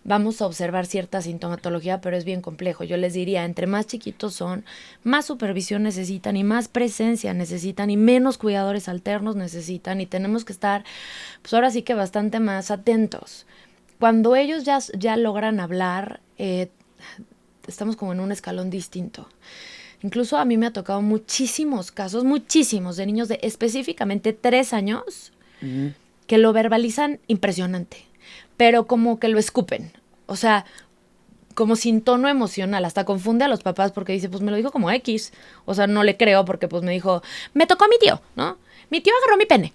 vamos a observar cierta sintomatología, pero es bien complejo. Yo les diría, entre más chiquitos son, más supervisión necesitan y más presencia necesitan y menos cuidadores alternos necesitan y tenemos que estar, pues ahora sí que bastante más atentos. Cuando ellos ya logran hablar, estamos como en un escalón distinto. Incluso a mí me ha tocado muchísimos casos, muchísimos de niños de específicamente 3 años que lo verbalizan impresionante, pero como que lo escupen. O sea, como sin tono emocional, hasta confunde a los papás porque dice, pues me lo dijo como X. O sea, no le creo porque pues me dijo, me tocó mi tío, ¿no? Mi tío agarró mi pene.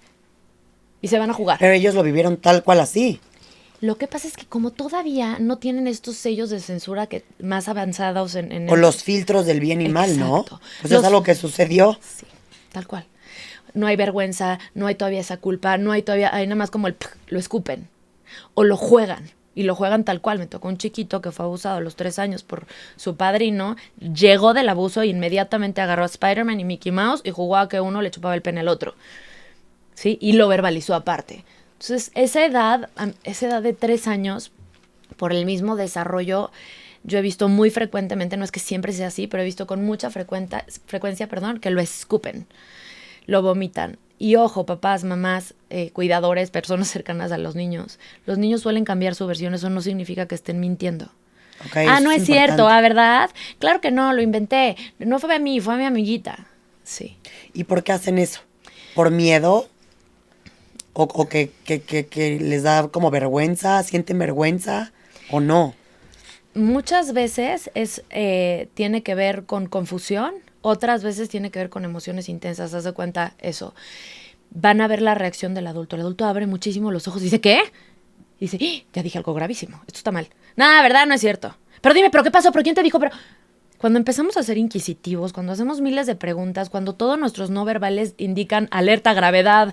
Y se van a jugar. Pero ellos lo vivieron tal cual así. Lo que pasa es que como todavía no tienen estos sellos de censura que más avanzados en Con los filtros del bien y mal, ¿no? Exacto. Pues es algo que sucedió. Sí, tal cual. No hay vergüenza, no hay todavía esa culpa, no hay todavía, hay nada más como lo escupen. O lo juegan. Y lo juegan tal cual. Me tocó un chiquito que fue abusado a los 3 años por su padrino. Llegó del abuso e inmediatamente agarró a Spider-Man y Mickey Mouse y jugó a que uno le chupaba el pene al otro. ¿Sí? Y lo verbalizó aparte. Entonces, esa edad de 3 años, por el mismo desarrollo, yo he visto muy frecuentemente, no es que siempre sea así, pero he visto con mucha frecuencia, que lo escupen, lo vomitan. Y ojo, papás, mamás, cuidadores, personas cercanas a los niños suelen cambiar su versión, eso no significa que estén mintiendo. Okay, No es cierto, ¿verdad? Claro que no, lo inventé. No fue a mí, fue a mi amiguita. Sí. ¿Y por qué hacen eso? ¿Por miedo? ¿O que les da como vergüenza? ¿Sienten vergüenza? ¿O no? Muchas veces tiene que ver con confusión, otras veces tiene que ver con emociones intensas. Haz de cuenta eso. Van a ver la reacción del adulto. El adulto abre muchísimo los ojos y dice, ¿qué? Y dice, ya dije algo gravísimo, esto está mal. Nada, ¿verdad? No es cierto. Pero dime, ¿pero qué pasó? ¿Pero quién te dijo? Pero cuando empezamos a ser inquisitivos, cuando hacemos miles de preguntas, cuando todos nuestros no verbales indican alerta, gravedad,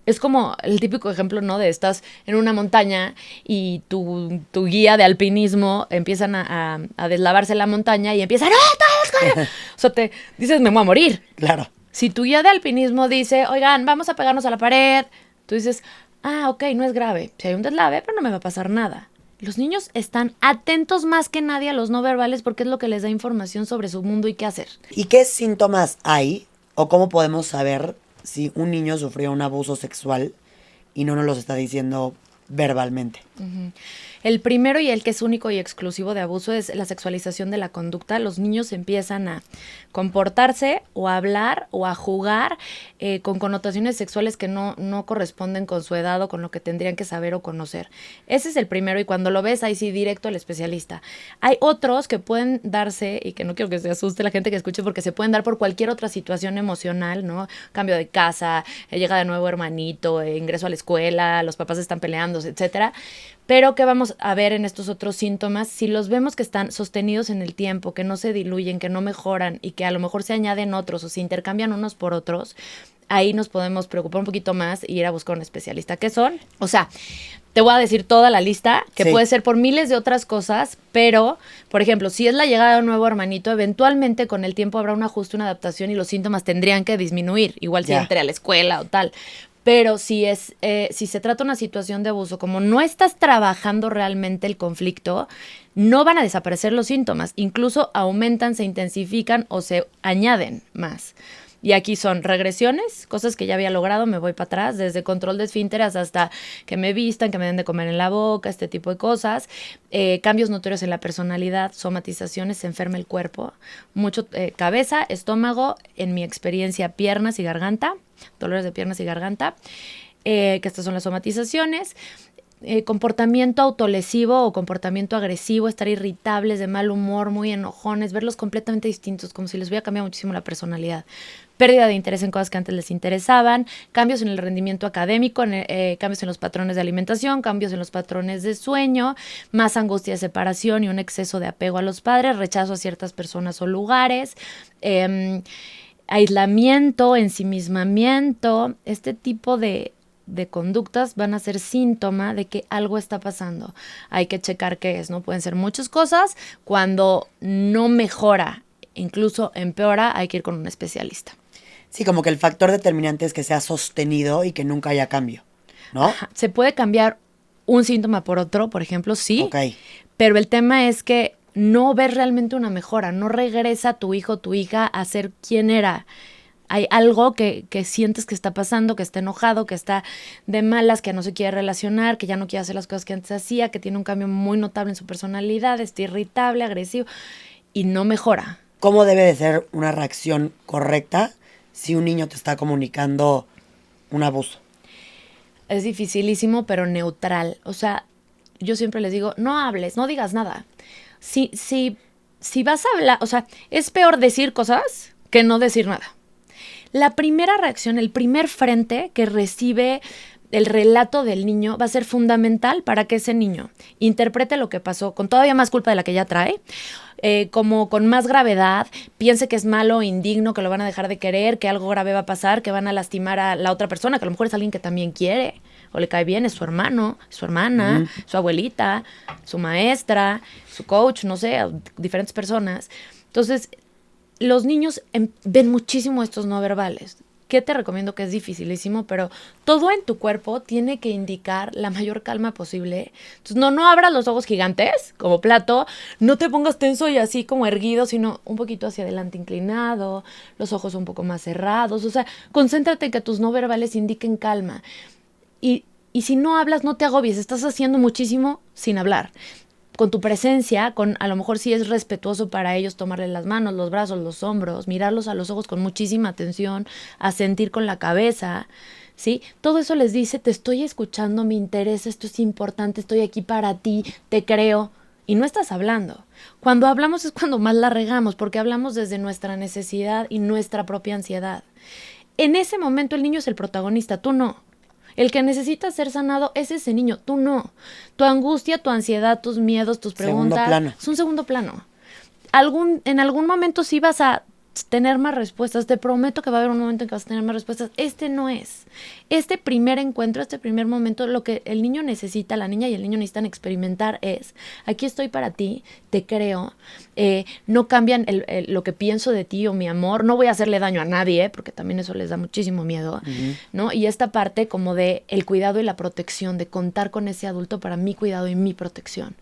es como el típico ejemplo, ¿no? De estás en una montaña y tu guía de alpinismo empiezan a deslavarse la montaña y empiezan, ¡no, todos corren! O sea, te dices, me voy a morir. Claro. Si tu guía de alpinismo dice, oigan, vamos a pegarnos a la pared, tú dices, ok, no es grave. Si hay un deslave, pero no me va a pasar nada. Los niños están atentos más que nadie a los no verbales porque es lo que les da información sobre su mundo y qué hacer. ¿Y qué síntomas hay? ¿O cómo podemos saber si un niño sufrió un abuso sexual y no nos los está diciendo verbalmente? El primero y el que es único y exclusivo de abuso es la sexualización de la conducta. Los niños empiezan a comportarse o a hablar o a jugar con connotaciones sexuales que no corresponden con su edad o con lo que tendrían que saber o conocer. Ese es el primero y cuando lo ves ahí sí directo al especialista. Hay otros que pueden darse, y que no quiero que se asuste la gente que escuche porque se pueden dar por cualquier otra situación emocional, ¿no? Cambio de casa, llega de nuevo hermanito, ingreso a la escuela, los papás están peleándose, etcétera. Pero ¿qué vamos a ver en estos otros síntomas? Si los vemos que están sostenidos en el tiempo, que no se diluyen, que no mejoran y que a lo mejor se añaden otros o se intercambian unos por otros, ahí nos podemos preocupar un poquito más y ir a buscar un especialista. ¿Qué son? O sea, te voy a decir toda la lista, que puede ser por miles de otras cosas, pero, por ejemplo, si es la llegada de un nuevo hermanito, eventualmente con el tiempo habrá un ajuste, una adaptación y los síntomas tendrían que disminuir, igual si entre a la escuela o tal. Pero si se trata de una situación de abuso, como no estás trabajando realmente el conflicto, no van a desaparecer los síntomas. Incluso aumentan, se intensifican o se añaden más. Y aquí son regresiones, cosas que ya había logrado, me voy para atrás, desde control de esfínteres hasta que me vistan, que me den de comer en la boca, este tipo de cosas. Cambios notorios en la personalidad, somatizaciones, se enferma el cuerpo. Mucho cabeza, estómago, en mi experiencia piernas y garganta, dolores de piernas y garganta, que estas son las somatizaciones. Comportamiento autolesivo o comportamiento agresivo, estar irritables, de mal humor, muy enojones, verlos completamente distintos, como si les hubiera cambiado muchísimo la personalidad. Pérdida de interés en cosas que antes les interesaban, cambios en el rendimiento académico, cambios en los patrones de alimentación, cambios en los patrones de sueño, más angustia de separación y un exceso de apego a los padres, rechazo a ciertas personas o lugares, aislamiento, ensimismamiento, este tipo de conductas van a ser síntoma de que algo está pasando. Hay que checar qué es, ¿no? Pueden ser muchas cosas. Cuando no mejora, incluso empeora, hay que ir con un especialista. Sí, como que el factor determinante es que sea sostenido y que nunca haya cambio, ¿no? Se puede cambiar un síntoma por otro, por ejemplo, sí. Ok. Pero el tema es que no ves realmente una mejora, no regresa tu hijo o tu hija a ser quien era. Hay algo que sientes que está pasando, que está enojado, que está de malas, que no se quiere relacionar, que ya no quiere hacer las cosas que antes hacía, que tiene un cambio muy notable en su personalidad, está irritable, agresivo y no mejora. ¿Cómo debe de ser una reacción correcta si un niño te está comunicando un abuso? Es dificilísimo, pero neutral. O sea, yo siempre les digo, no hables, no digas nada. Si vas a hablar, o sea, es peor decir cosas que no decir nada. La primera reacción, el primer frente que recibe el relato del niño va a ser fundamental para que ese niño interprete lo que pasó con todavía más culpa de la que ya trae, como con más gravedad, piense que es malo, indigno, que lo van a dejar de querer, que algo grave va a pasar, que van a lastimar a la otra persona, que a lo mejor es alguien que también quiere o le cae bien, es su hermano, su hermana, su abuelita, su maestra, su coach, no sé, diferentes personas. Entonces, los niños ven muchísimo estos no verbales. ¿Qué te recomiendo? Que es dificilísimo, pero todo en tu cuerpo tiene que indicar la mayor calma posible. Entonces, no abras los ojos gigantes, como plato, no te pongas tenso y así como erguido, sino un poquito hacia adelante inclinado, los ojos un poco más cerrados. O sea, concéntrate en que tus no verbales indiquen calma. Y si no hablas, no te agobies, estás haciendo muchísimo sin hablar. Con tu presencia, con a lo mejor sí es respetuoso para ellos tomarle las manos, los brazos, los hombros, mirarlos a los ojos con muchísima atención, asentir con la cabeza, ¿sí? Todo eso les dice, te estoy escuchando, me interesa, esto es importante, estoy aquí para ti, te creo. Y no estás hablando. Cuando hablamos es cuando más la regamos, porque hablamos desde nuestra necesidad y nuestra propia ansiedad. En ese momento el niño es el protagonista, tú no. El que necesita ser sanado es ese niño, tú no. Tu angustia, tu ansiedad, tus miedos, tus preguntas Segundo plano. es un segundo plano. En algún momento sí vas a tener más respuestas. Te prometo que va a haber un momento en que vas a tener más respuestas. Este no es. Este primer encuentro, este primer momento, lo que el niño necesita, la niña y el niño necesitan experimentar es, aquí estoy para ti, te creo, no cambian lo que pienso de ti o mi amor, no voy a hacerle daño a nadie, porque también eso les da muchísimo miedo, ¿no? Y esta parte como de el cuidado y la protección, de contar con ese adulto para mi cuidado y mi protección.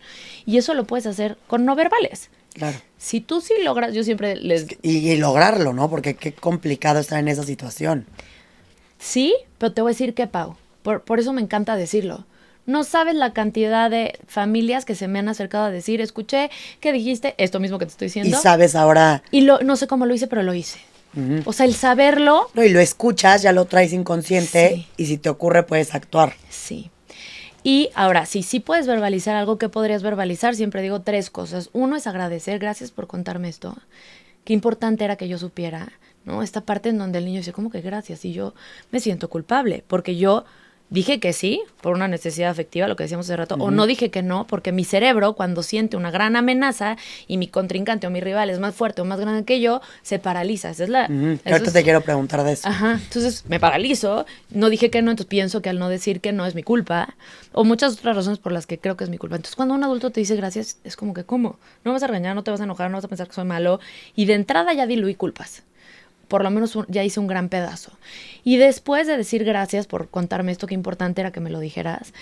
Y eso lo puedes hacer con no verbales. Claro. Si tú sí logras, yo siempre les... Y lograrlo, ¿no? Porque qué complicado estar en esa situación. Sí, pero te voy a decir que, Pau, por eso me encanta decirlo. No sabes la cantidad de familias que se me han acercado a decir, escuché que dijiste esto mismo que te estoy diciendo. Y sabes ahora... Y no sé cómo lo hice, pero lo hice. O sea, el saberlo... No, y lo escuchas, ya lo traes inconsciente, Sí. y si te ocurre puedes actuar. Sí. Y ahora, si sí puedes verbalizar algo que podrías verbalizar, siempre digo 3 cosas. Uno es agradecer, gracias por contarme esto. Qué importante era que yo supiera, ¿no? Esta parte en donde el niño dice, ¿cómo que gracias? Y yo me siento culpable, porque yo dije que sí, por una necesidad afectiva, lo que decíamos hace rato, o no dije que no, porque mi cerebro, cuando siente una gran amenaza y mi contrincante o mi rival es más fuerte o más grande que yo, se paraliza. Esa es la... Que ahorita te quiero preguntar de eso. Ajá, entonces me paralizo, no dije que no, entonces pienso que al no decir que no es mi culpa, o muchas otras razones por las que creo que es mi culpa. Entonces cuando un adulto te dice gracias, es como que, ¿cómo? No vas a regañar, no te vas a enojar, no vas a pensar que soy malo, y de entrada ya diluí culpas. Por lo menos ya hice un gran pedazo. Y después de decir gracias por contarme esto, qué importante era que me lo dijeras,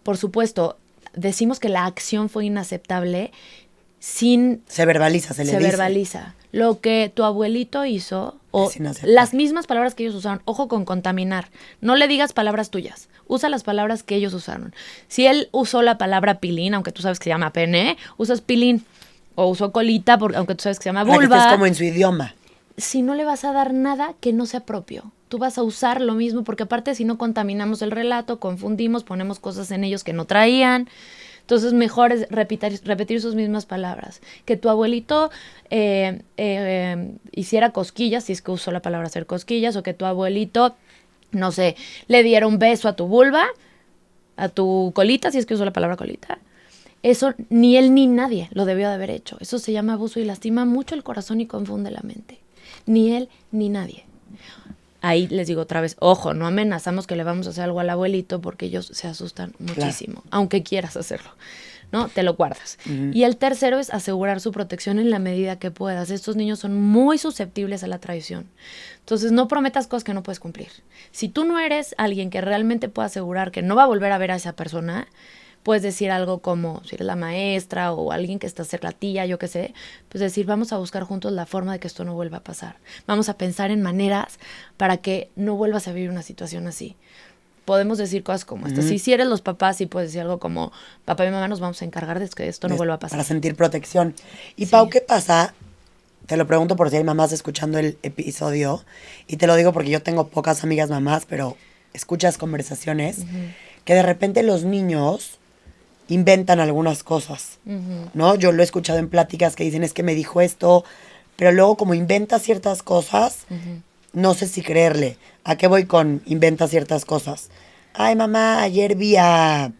por supuesto, decimos que la acción fue inaceptable sin... Se verbaliza, se le dice. Se verbaliza. Lo que tu abuelito hizo, o Es inaceptable. las mismas palabras que ellos usaron, ojo con contaminar. No le digas palabras tuyas, usa las palabras que ellos usaron. Si él usó la palabra pilín, aunque tú sabes que se llama pene, usas pilín. O usó colita, aunque tú sabes que se llama Para que vulva. estés como en su idioma. Si no le vas a dar nada que no sea propio. Tú vas a usar lo mismo, porque aparte si no contaminamos el relato, confundimos, ponemos cosas en ellos que no traían. Entonces mejor es repetir sus mismas palabras. Que tu abuelito hiciera cosquillas, si es que usó la palabra hacer cosquillas, o que tu abuelito, no sé, le diera un beso a tu vulva, a tu colita, si es que usó la palabra colita. Eso ni él ni nadie lo debió de haber hecho. Eso se llama abuso y lastima mucho el corazón y confunde la mente. Ni él ni nadie. Ahí les digo otra vez, ojo, no amenazamos que le vamos a hacer algo al abuelito porque ellos se asustan muchísimo, aunque quieras hacerlo, ¿no? Te lo guardas. Y el tercero es asegurar su protección en la medida que puedas. Estos niños son muy susceptibles a la traición. Entonces, no prometas cosas que no puedes cumplir. Si tú no eres alguien que realmente pueda asegurar que no va a volver a ver a esa persona, puedes decir algo como, si eres la maestra o alguien que está cerca, la tía, yo qué sé, pues decir, vamos a buscar juntos la forma de que esto no vuelva a pasar. Vamos a pensar en maneras para que no vuelvas a vivir una situación así. Podemos decir cosas como estas. Si eres los papás, sí puedes decir algo como, papá y mamá nos vamos a encargar de que esto no vuelva a pasar. Para sentir protección. Y Pau, ¿qué pasa? Te lo pregunto por si hay mamás escuchando el episodio. Y te lo digo porque yo tengo pocas amigas mamás, pero escuchas conversaciones que de repente los niños inventan algunas cosas, ¿no? Yo lo he escuchado en pláticas que dicen, es que me dijo esto, pero luego como inventa ciertas cosas, no sé si creerle. ¿A qué voy con inventa ciertas cosas? Ay, mamá, ayer vi a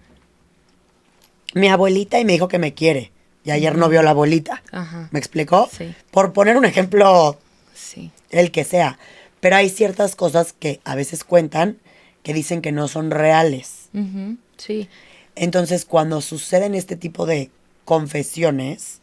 mi abuelita y me dijo que me quiere. Y ayer no vio a la abuelita. Ajá. ¿Me explicó? Sí. Por poner un ejemplo, Sí. el que sea. Pero hay ciertas cosas que a veces cuentan que dicen que no son reales. Sí. Entonces, cuando suceden este tipo de confesiones,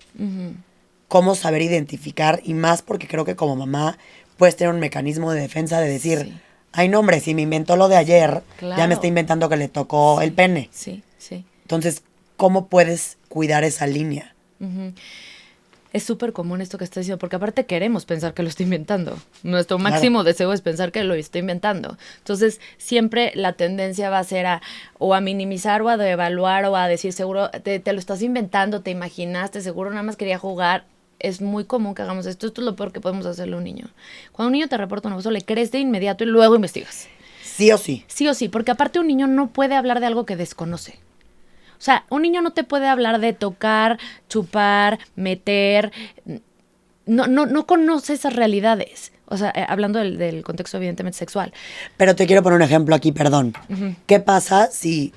¿cómo saber identificar? Y más porque creo que como mamá puedes tener un mecanismo de defensa de decir, Sí. ay, no, hombre, si me inventó lo de ayer, ya Claro. me está inventando que le tocó el pene. Sí, sí. Entonces, ¿cómo puedes cuidar esa línea? Es súper común esto que estás diciendo, porque aparte queremos pensar que lo estoy inventando. Nuestro máximo deseo es pensar que lo estoy inventando. Entonces, siempre la tendencia va a ser o a minimizar o a devaluar o a decir, seguro, te lo estás inventando, te imaginaste, seguro nada más quería jugar. Es muy común que hagamos esto. Esto es lo peor que podemos hacerle a un niño. Cuando un niño te reporta un abuso, le crees de inmediato y luego investigas. Sí o sí. Sí o sí, porque aparte un niño no puede hablar de algo que desconoce. O sea, un niño no te puede hablar de tocar, chupar, meter. No conoce esas realidades. O sea, hablando del contexto evidentemente sexual. Pero te quiero poner un ejemplo aquí, perdón. ¿Qué pasa si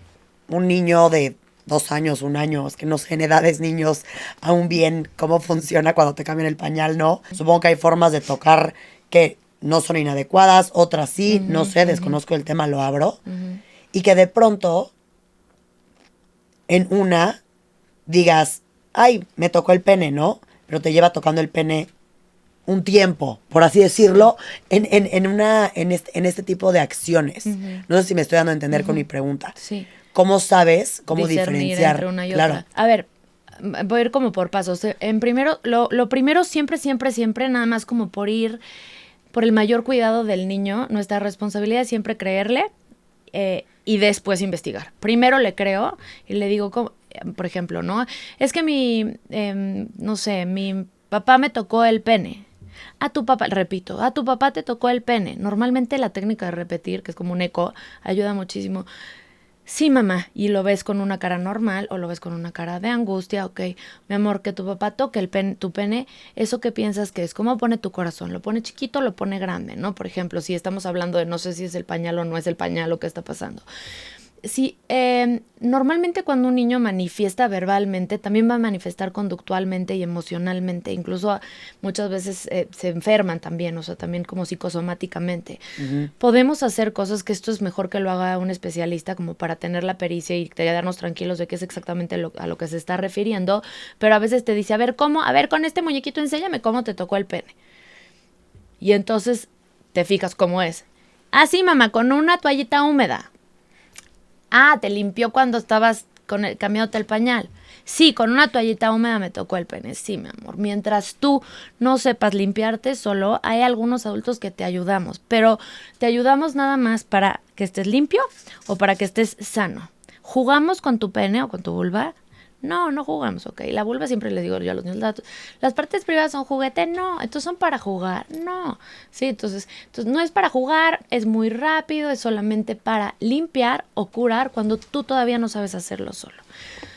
un niño de 2 años, 1 año, es que no sé, en edades niños, aún bien cómo funciona cuando te cambian el pañal, ¿no? Supongo que hay formas de tocar que no son inadecuadas, otras sí, no sé, desconozco el tema, lo abro. Y que de pronto, en una, digas, ay, me tocó el pene, ¿no? Pero te lleva tocando el pene un tiempo, por así decirlo, en este tipo de acciones. No sé si me estoy dando a entender con mi pregunta. Sí. ¿Cómo sabes cómo Discernir diferenciar? entre una y Claro. otra. A ver, voy a ir como por pasos. En primero, lo primero siempre, nada más como por ir por el mayor cuidado del niño, nuestra responsabilidad es siempre creerle y después investigar. Primero le creo y le digo, por ejemplo, ¿no? Es que no sé, mi papá me tocó el pene. A tu papá te tocó el pene. Normalmente la técnica de repetir, que es como un eco, ayuda muchísimo. Sí, mamá, y lo ves con una cara normal o lo ves con una cara de angustia, ok, mi amor, que tu papá toque tu pene, ¿eso qué piensas que es? ¿Cómo pone tu corazón? ¿Lo pone chiquito o lo pone grande? ¿No? Por ejemplo, si estamos hablando de no sé si es el pañal o no es el pañal o qué está pasando. Sí, normalmente cuando un niño manifiesta verbalmente, también va a manifestar conductualmente y emocionalmente. Incluso muchas veces se enferman también, o sea, también como psicosomáticamente. Podemos hacer cosas que esto es mejor que lo haga un especialista como para tener la pericia y quedarnos tranquilos de qué es exactamente a lo que se está refiriendo, pero a veces te dice, a ver, con este muñequito enséñame cómo te tocó el pene. Y entonces te fijas cómo es. Ah, sí, mamá, con una toallita húmeda. Ah, te limpió cuando estabas cambiándote el pañal. Sí, con una toallita húmeda me tocó el pene. Sí, mi amor. Mientras tú no sepas limpiarte solo, hay algunos adultos que te ayudamos. Pero te ayudamos nada más para que estés limpio o para que estés sano. ¿Jugamos con tu pene o con tu vulva? No jugamos, ok. La vulva siempre les digo yo a los niños, las partes privadas son juguete, no. Entonces son para jugar, no. Sí, entonces no es para jugar, es muy rápido, es solamente para limpiar o curar cuando tú todavía no sabes hacerlo solo.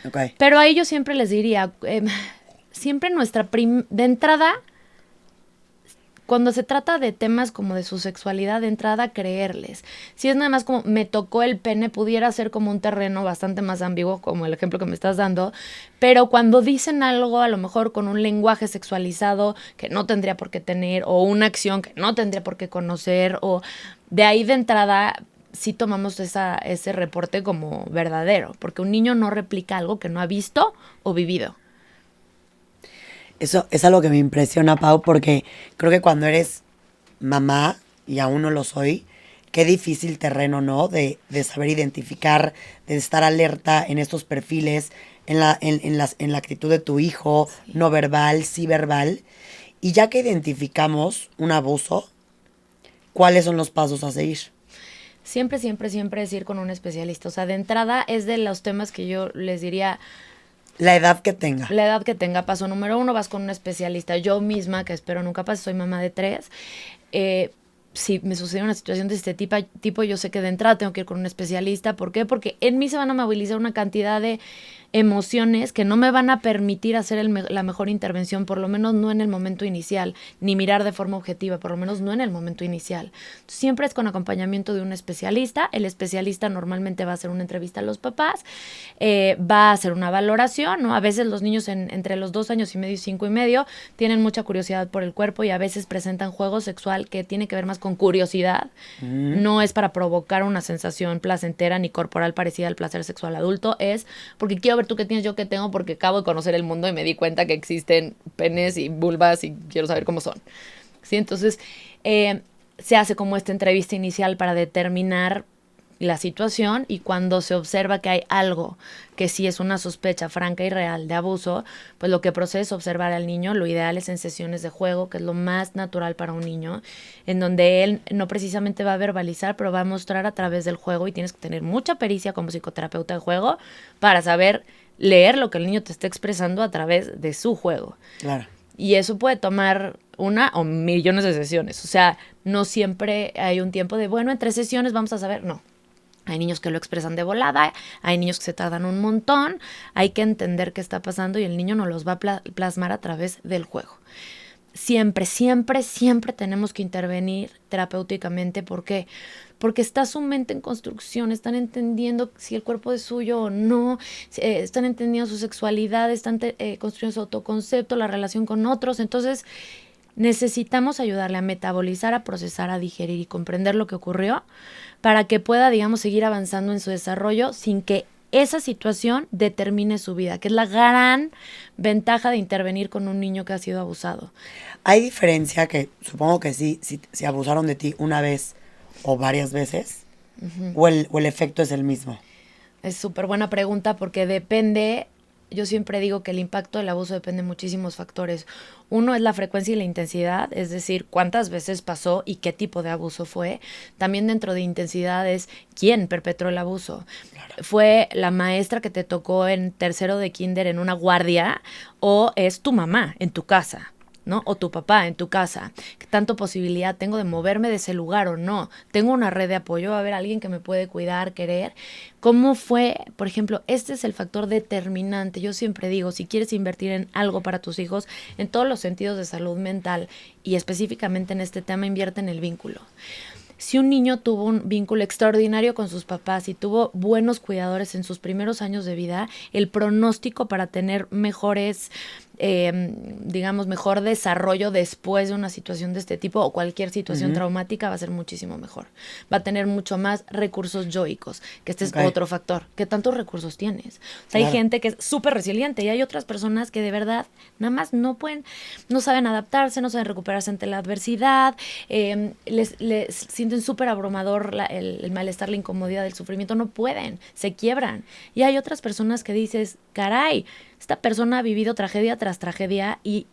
Okay. Pero a ellos siempre les diría, siempre de entrada, cuando se trata de temas como de su sexualidad, de entrada creerles. Si es nada más como me tocó el pene, pudiera ser como un terreno bastante más ambiguo, como el ejemplo que me estás dando, pero cuando dicen algo a lo mejor con un lenguaje sexualizado que no tendría por qué tener, o una acción que no tendría por qué conocer, o de ahí de entrada sí tomamos ese reporte como verdadero, porque un niño no replica algo que no ha visto o vivido. Eso es algo que me impresiona, Pau, porque creo que cuando eres mamá, y aún no lo soy, qué difícil terreno, ¿no? De saber identificar, de estar alerta en estos perfiles, en la actitud de tu hijo, Sí. no verbal, sí verbal. Y ya que identificamos un abuso, ¿cuáles son los pasos a seguir? Siempre, siempre, siempre es ir con un especialista. O sea, de entrada es de los temas que yo les diría, La edad que tenga. la edad que tenga. Paso número 1, vas con un especialista. Yo misma, que espero nunca pase, soy mamá de 3. Si me sucede una situación de este tipo, yo sé que de entrada tengo que ir con un especialista. ¿Por qué? Porque en mí se van a movilizar una cantidad de emociones que no me van a permitir hacer la mejor intervención, por lo menos no en el momento inicial, ni mirar de forma objetiva, por lo menos no en el momento inicial. Siempre es con acompañamiento de un especialista. El especialista normalmente va a hacer una entrevista a los papás, va a hacer una valoración, ¿no? A veces los niños entre los 2 años y medio y 5 y medio tienen mucha curiosidad por el cuerpo y a veces presentan juego sexual que tiene que ver más con curiosidad. No es para provocar una sensación placentera ni corporal parecida al placer sexual adulto, es porque quiero ver tú qué tienes, yo qué tengo, porque acabo de conocer el mundo y me di cuenta que existen penes y vulvas y quiero saber cómo son. ¿Sí? Entonces, se hace como esta entrevista inicial para determinar la situación, y cuando se observa que hay algo que sí es una sospecha franca y real de abuso, pues lo que procede es observar al niño. Lo ideal es en sesiones de juego, que es lo más natural para un niño, en donde él no precisamente va a verbalizar, pero va a mostrar a través del juego, y tienes que tener mucha pericia como psicoterapeuta de juego para saber leer lo que el niño te está expresando a través de su juego. Claro. Y eso puede tomar una o millones de sesiones. O sea, no siempre hay un tiempo de, bueno, en 3 sesiones vamos a saber. No. Hay niños que lo expresan de volada, hay niños que se tardan un montón, hay que entender qué está pasando y el niño nos los va a plasmar a través del juego. Siempre, siempre, siempre tenemos que intervenir terapéuticamente. ¿Por qué? Porque está su mente en construcción, están entendiendo si el cuerpo es suyo o no, están entendiendo su sexualidad, están construyendo su autoconcepto, la relación con otros. Entonces, necesitamos ayudarle a metabolizar, a procesar, a digerir y comprender lo que ocurrió para que pueda, digamos, seguir avanzando en su desarrollo sin que esa situación determine su vida, que es la gran ventaja de intervenir con un niño que ha sido abusado. ¿Hay diferencia que, supongo que sí, si abusaron de ti una vez o varias veces, o el efecto es el mismo? Es súper buena pregunta porque depende. Yo siempre digo que el impacto del abuso depende de muchísimos factores. Uno es la frecuencia y la intensidad, es decir, cuántas veces pasó y qué tipo de abuso fue. También dentro de intensidad es quién perpetró el abuso. Claro. ¿Fue la maestra que te tocó en tercero de kinder en una guardia, o es tu mamá en tu casa, ¿no? O tu papá en tu casa. ¿Qué tanto posibilidad tengo de moverme de ese lugar o no? ¿Tengo una red de apoyo? ¿Va a haber alguien que me puede cuidar, querer? ¿Cómo fue? Por ejemplo, este es el factor determinante. Yo siempre digo, si quieres invertir en algo para tus hijos, en todos los sentidos de salud mental y específicamente en este tema, invierte en el vínculo. Si un niño tuvo un vínculo extraordinario con sus papás y tuvo buenos cuidadores en sus primeros años de vida, el pronóstico para tener mejores, digamos, mejor desarrollo después de una situación de este tipo o cualquier situación traumática va a ser muchísimo mejor. Va a tener mucho más recursos yoicos, que este es otro factor. ¿Qué tantos recursos tienes? O sea, hay gente que es súper resiliente y hay otras personas que de verdad nada más no pueden, no saben adaptarse, no saben recuperarse ante la adversidad, les sienten súper abrumador el malestar, la incomodidad, el sufrimiento, no pueden, se quiebran. Y hay otras personas que dices, caray, esta persona ha vivido tragedia tras tragedia y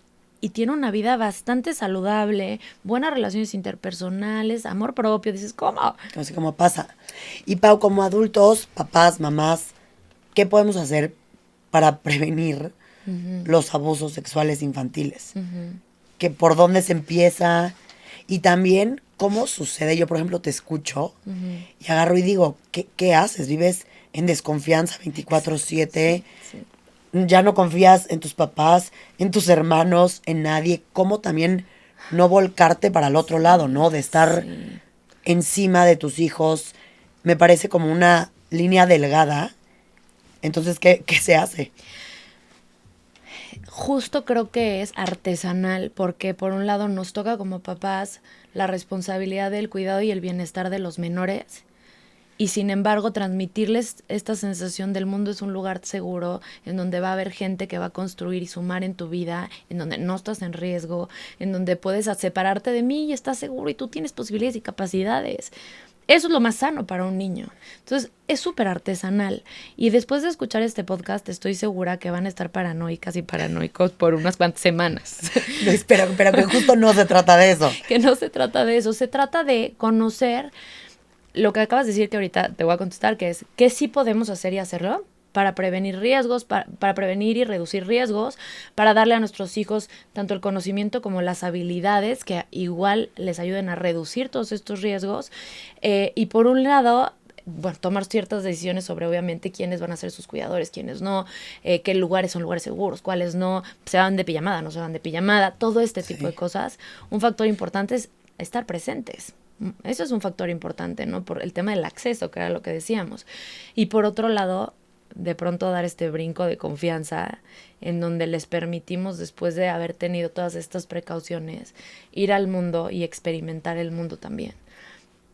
tiene una vida bastante saludable, buenas relaciones interpersonales, amor propio. Dices, ¿cómo? Así como pasa. Y Pau, como adultos, papás, mamás, ¿qué podemos hacer para prevenir los abusos sexuales infantiles? ¿Que por dónde se empieza? Y también, ¿cómo sucede? Yo, por ejemplo, te escucho y agarro y digo, ¿qué haces? ¿Vives en desconfianza 24/7? Sí. Ya no confías en tus papás, en tus hermanos, en nadie. ¿Cómo también no volcarte para el otro lado, ¿no? De estar encima de tus hijos. Me parece como una línea delgada. Entonces, ¿qué se hace? Justo creo que es artesanal, porque por un lado nos toca como papás la responsabilidad del cuidado y el bienestar de los menores, y sin embargo transmitirles esta sensación del mundo es un lugar seguro, en donde va a haber gente que va a construir y sumar en tu vida, en donde no estás en riesgo, en donde puedes separarte de mí y estás seguro y tú tienes posibilidades y capacidades. Eso es lo más sano para un niño. Entonces, es súper artesanal. Y después de escuchar este podcast, estoy segura que van a estar paranoicas y paranoicos por unas cuantas semanas. Pero que justo no se trata de eso. Que no se trata de eso. Se trata de conocer lo que acabas de decir, que ahorita te voy a contestar, que es qué sí podemos hacer y hacerlo para prevenir riesgos, para prevenir y reducir riesgos, para darle a nuestros hijos tanto el conocimiento como las habilidades que igual les ayuden a reducir todos estos riesgos. Y por un lado, bueno, tomar ciertas decisiones sobre obviamente quiénes van a ser sus cuidadores, quiénes no, qué lugares son lugares seguros, cuáles no, se van de pijamada, no se van de pijamada, todo este tipo de cosas. Un factor importante es estar presentes. Eso es un factor importante, ¿no? Por el tema del acceso, que era lo que decíamos. Y por otro lado, de pronto dar este brinco de confianza en donde les permitimos, después de haber tenido todas estas precauciones, ir al mundo y experimentar el mundo también.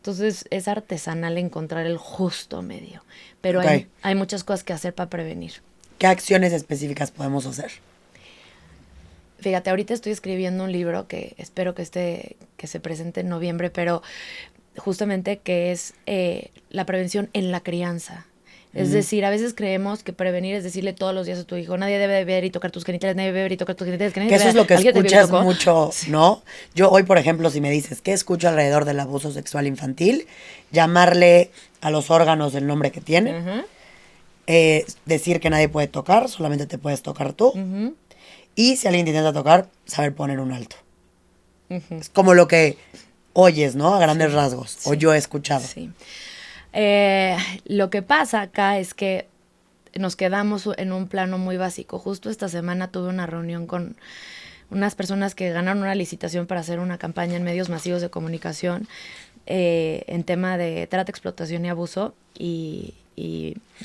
Entonces es artesanal encontrar el justo medio, pero hay muchas cosas que hacer para prevenir. ¿Qué acciones específicas podemos hacer? Fíjate, ahorita estoy escribiendo un libro que espero que se presente en noviembre, pero justamente que es la prevención en la crianza. Es decir, a veces creemos que prevenir es decirle todos los días a tu hijo, nadie debe ver y tocar tus genitales, nadie debe ver y tocar tus genitales. Que eso es lo que escuchas mucho, ¿no? Yo hoy, por ejemplo, si me dices, ¿qué escucho alrededor del abuso sexual infantil? Llamarle a los órganos el nombre que tienen. Decir que nadie puede tocar, solamente te puedes tocar tú. Y si alguien te intenta tocar, saber poner un alto. Es como lo que oyes, ¿no? A grandes rasgos. O yo he escuchado. Sí. Lo que pasa acá es que nos quedamos en un plano muy básico. Justo esta semana tuve una reunión con unas personas que ganaron una licitación para hacer una campaña en medios masivos de comunicación en tema de trata, explotación y abuso, y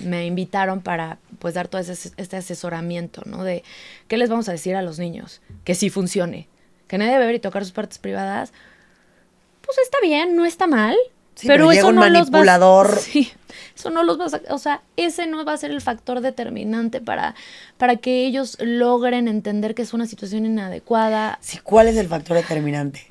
me invitaron para pues dar todo este asesoramiento, ¿no? De qué les vamos a decir a los niños, que sí funcione, que nadie debe ver y tocar sus partes privadas. Pues está bien, no está mal. Sí, pero llega un manipulador. Sí, eso no los vas a, o sea, ese no va a ser el factor determinante para que ellos logren entender que es una situación inadecuada. Sí, ¿cuál es el factor determinante?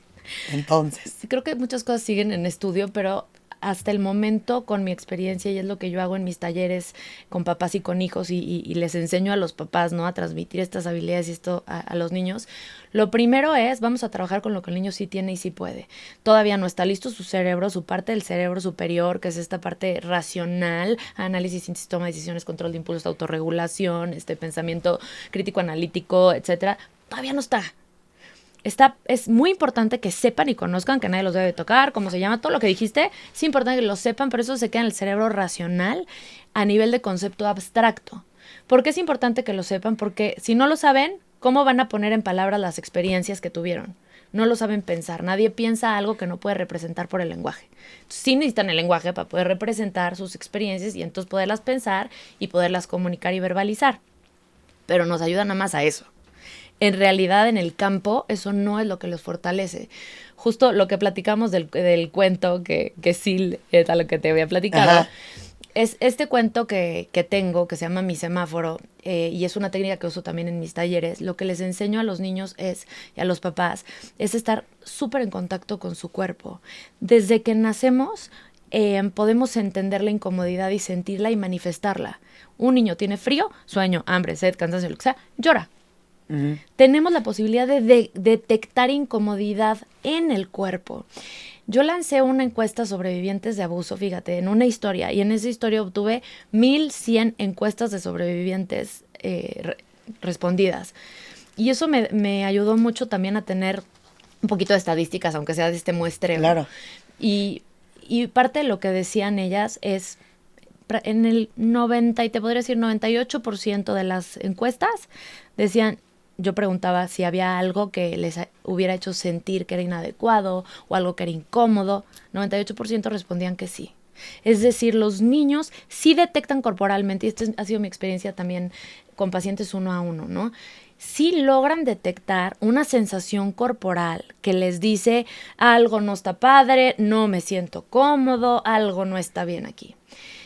Entonces. Sí, creo que muchas cosas siguen en estudio, pero hasta el momento, con mi experiencia, y es lo que yo hago en mis talleres con papás y con hijos, y les enseño a los papás, ¿no?, a transmitir estas habilidades y esto a los niños. Lo primero es, vamos a trabajar con lo que el niño sí tiene y sí puede. Todavía no está listo su cerebro, su parte del cerebro superior, que es esta parte racional, análisis, síntesis, toma de decisiones, control de impulsos, autorregulación, pensamiento crítico, analítico, etcétera. Todavía no está. Es muy importante que sepan y conozcan, que nadie los debe tocar, cómo se llama, todo lo que dijiste, es importante que lo sepan, pero eso se queda en el cerebro racional a nivel de concepto abstracto. ¿Por qué es importante que lo sepan? Porque si no lo saben, ¿cómo van a poner en palabras las experiencias que tuvieron? No lo saben pensar, nadie piensa algo que no puede representar por el lenguaje. Entonces, sí necesitan el lenguaje para poder representar sus experiencias y entonces poderlas pensar y poderlas comunicar y verbalizar. Pero nos ayuda nada más a eso. En realidad, en el campo, eso no es lo que los fortalece. Justo lo que platicamos del cuento que sí es a lo que te había platicado. Ajá. Es este cuento que tengo, que se llama Mi Semáforo, y es una técnica que uso también en mis talleres. Lo que les enseño a los niños y a los papás es estar súper en contacto con su cuerpo. Desde que nacemos, podemos entender la incomodidad y sentirla y manifestarla. Un niño tiene frío, sueño, hambre, sed, cansancio, lo que sea, llora. Uh-huh. Tenemos la posibilidad de detectar incomodidad en el cuerpo. Yo lancé una encuesta a sobrevivientes de abuso, fíjate, en una historia, y en esa historia obtuve 1,100 encuestas de sobrevivientes respondidas. Y eso me ayudó mucho también a tener un poquito de estadísticas, aunque sea de este muestreo. Claro. Y parte de lo que decían ellas es, en el 90, y te podría decir 98% de las encuestas, decían, yo preguntaba si había algo que les hubiera hecho sentir que era inadecuado o algo que era incómodo. 98% respondían que sí. Es decir, los niños sí detectan corporalmente, y esta ha sido mi experiencia también con pacientes 1 a 1, ¿no? sí logran detectar una sensación corporal que les dice algo no está padre, no me siento cómodo, algo no está bien aquí.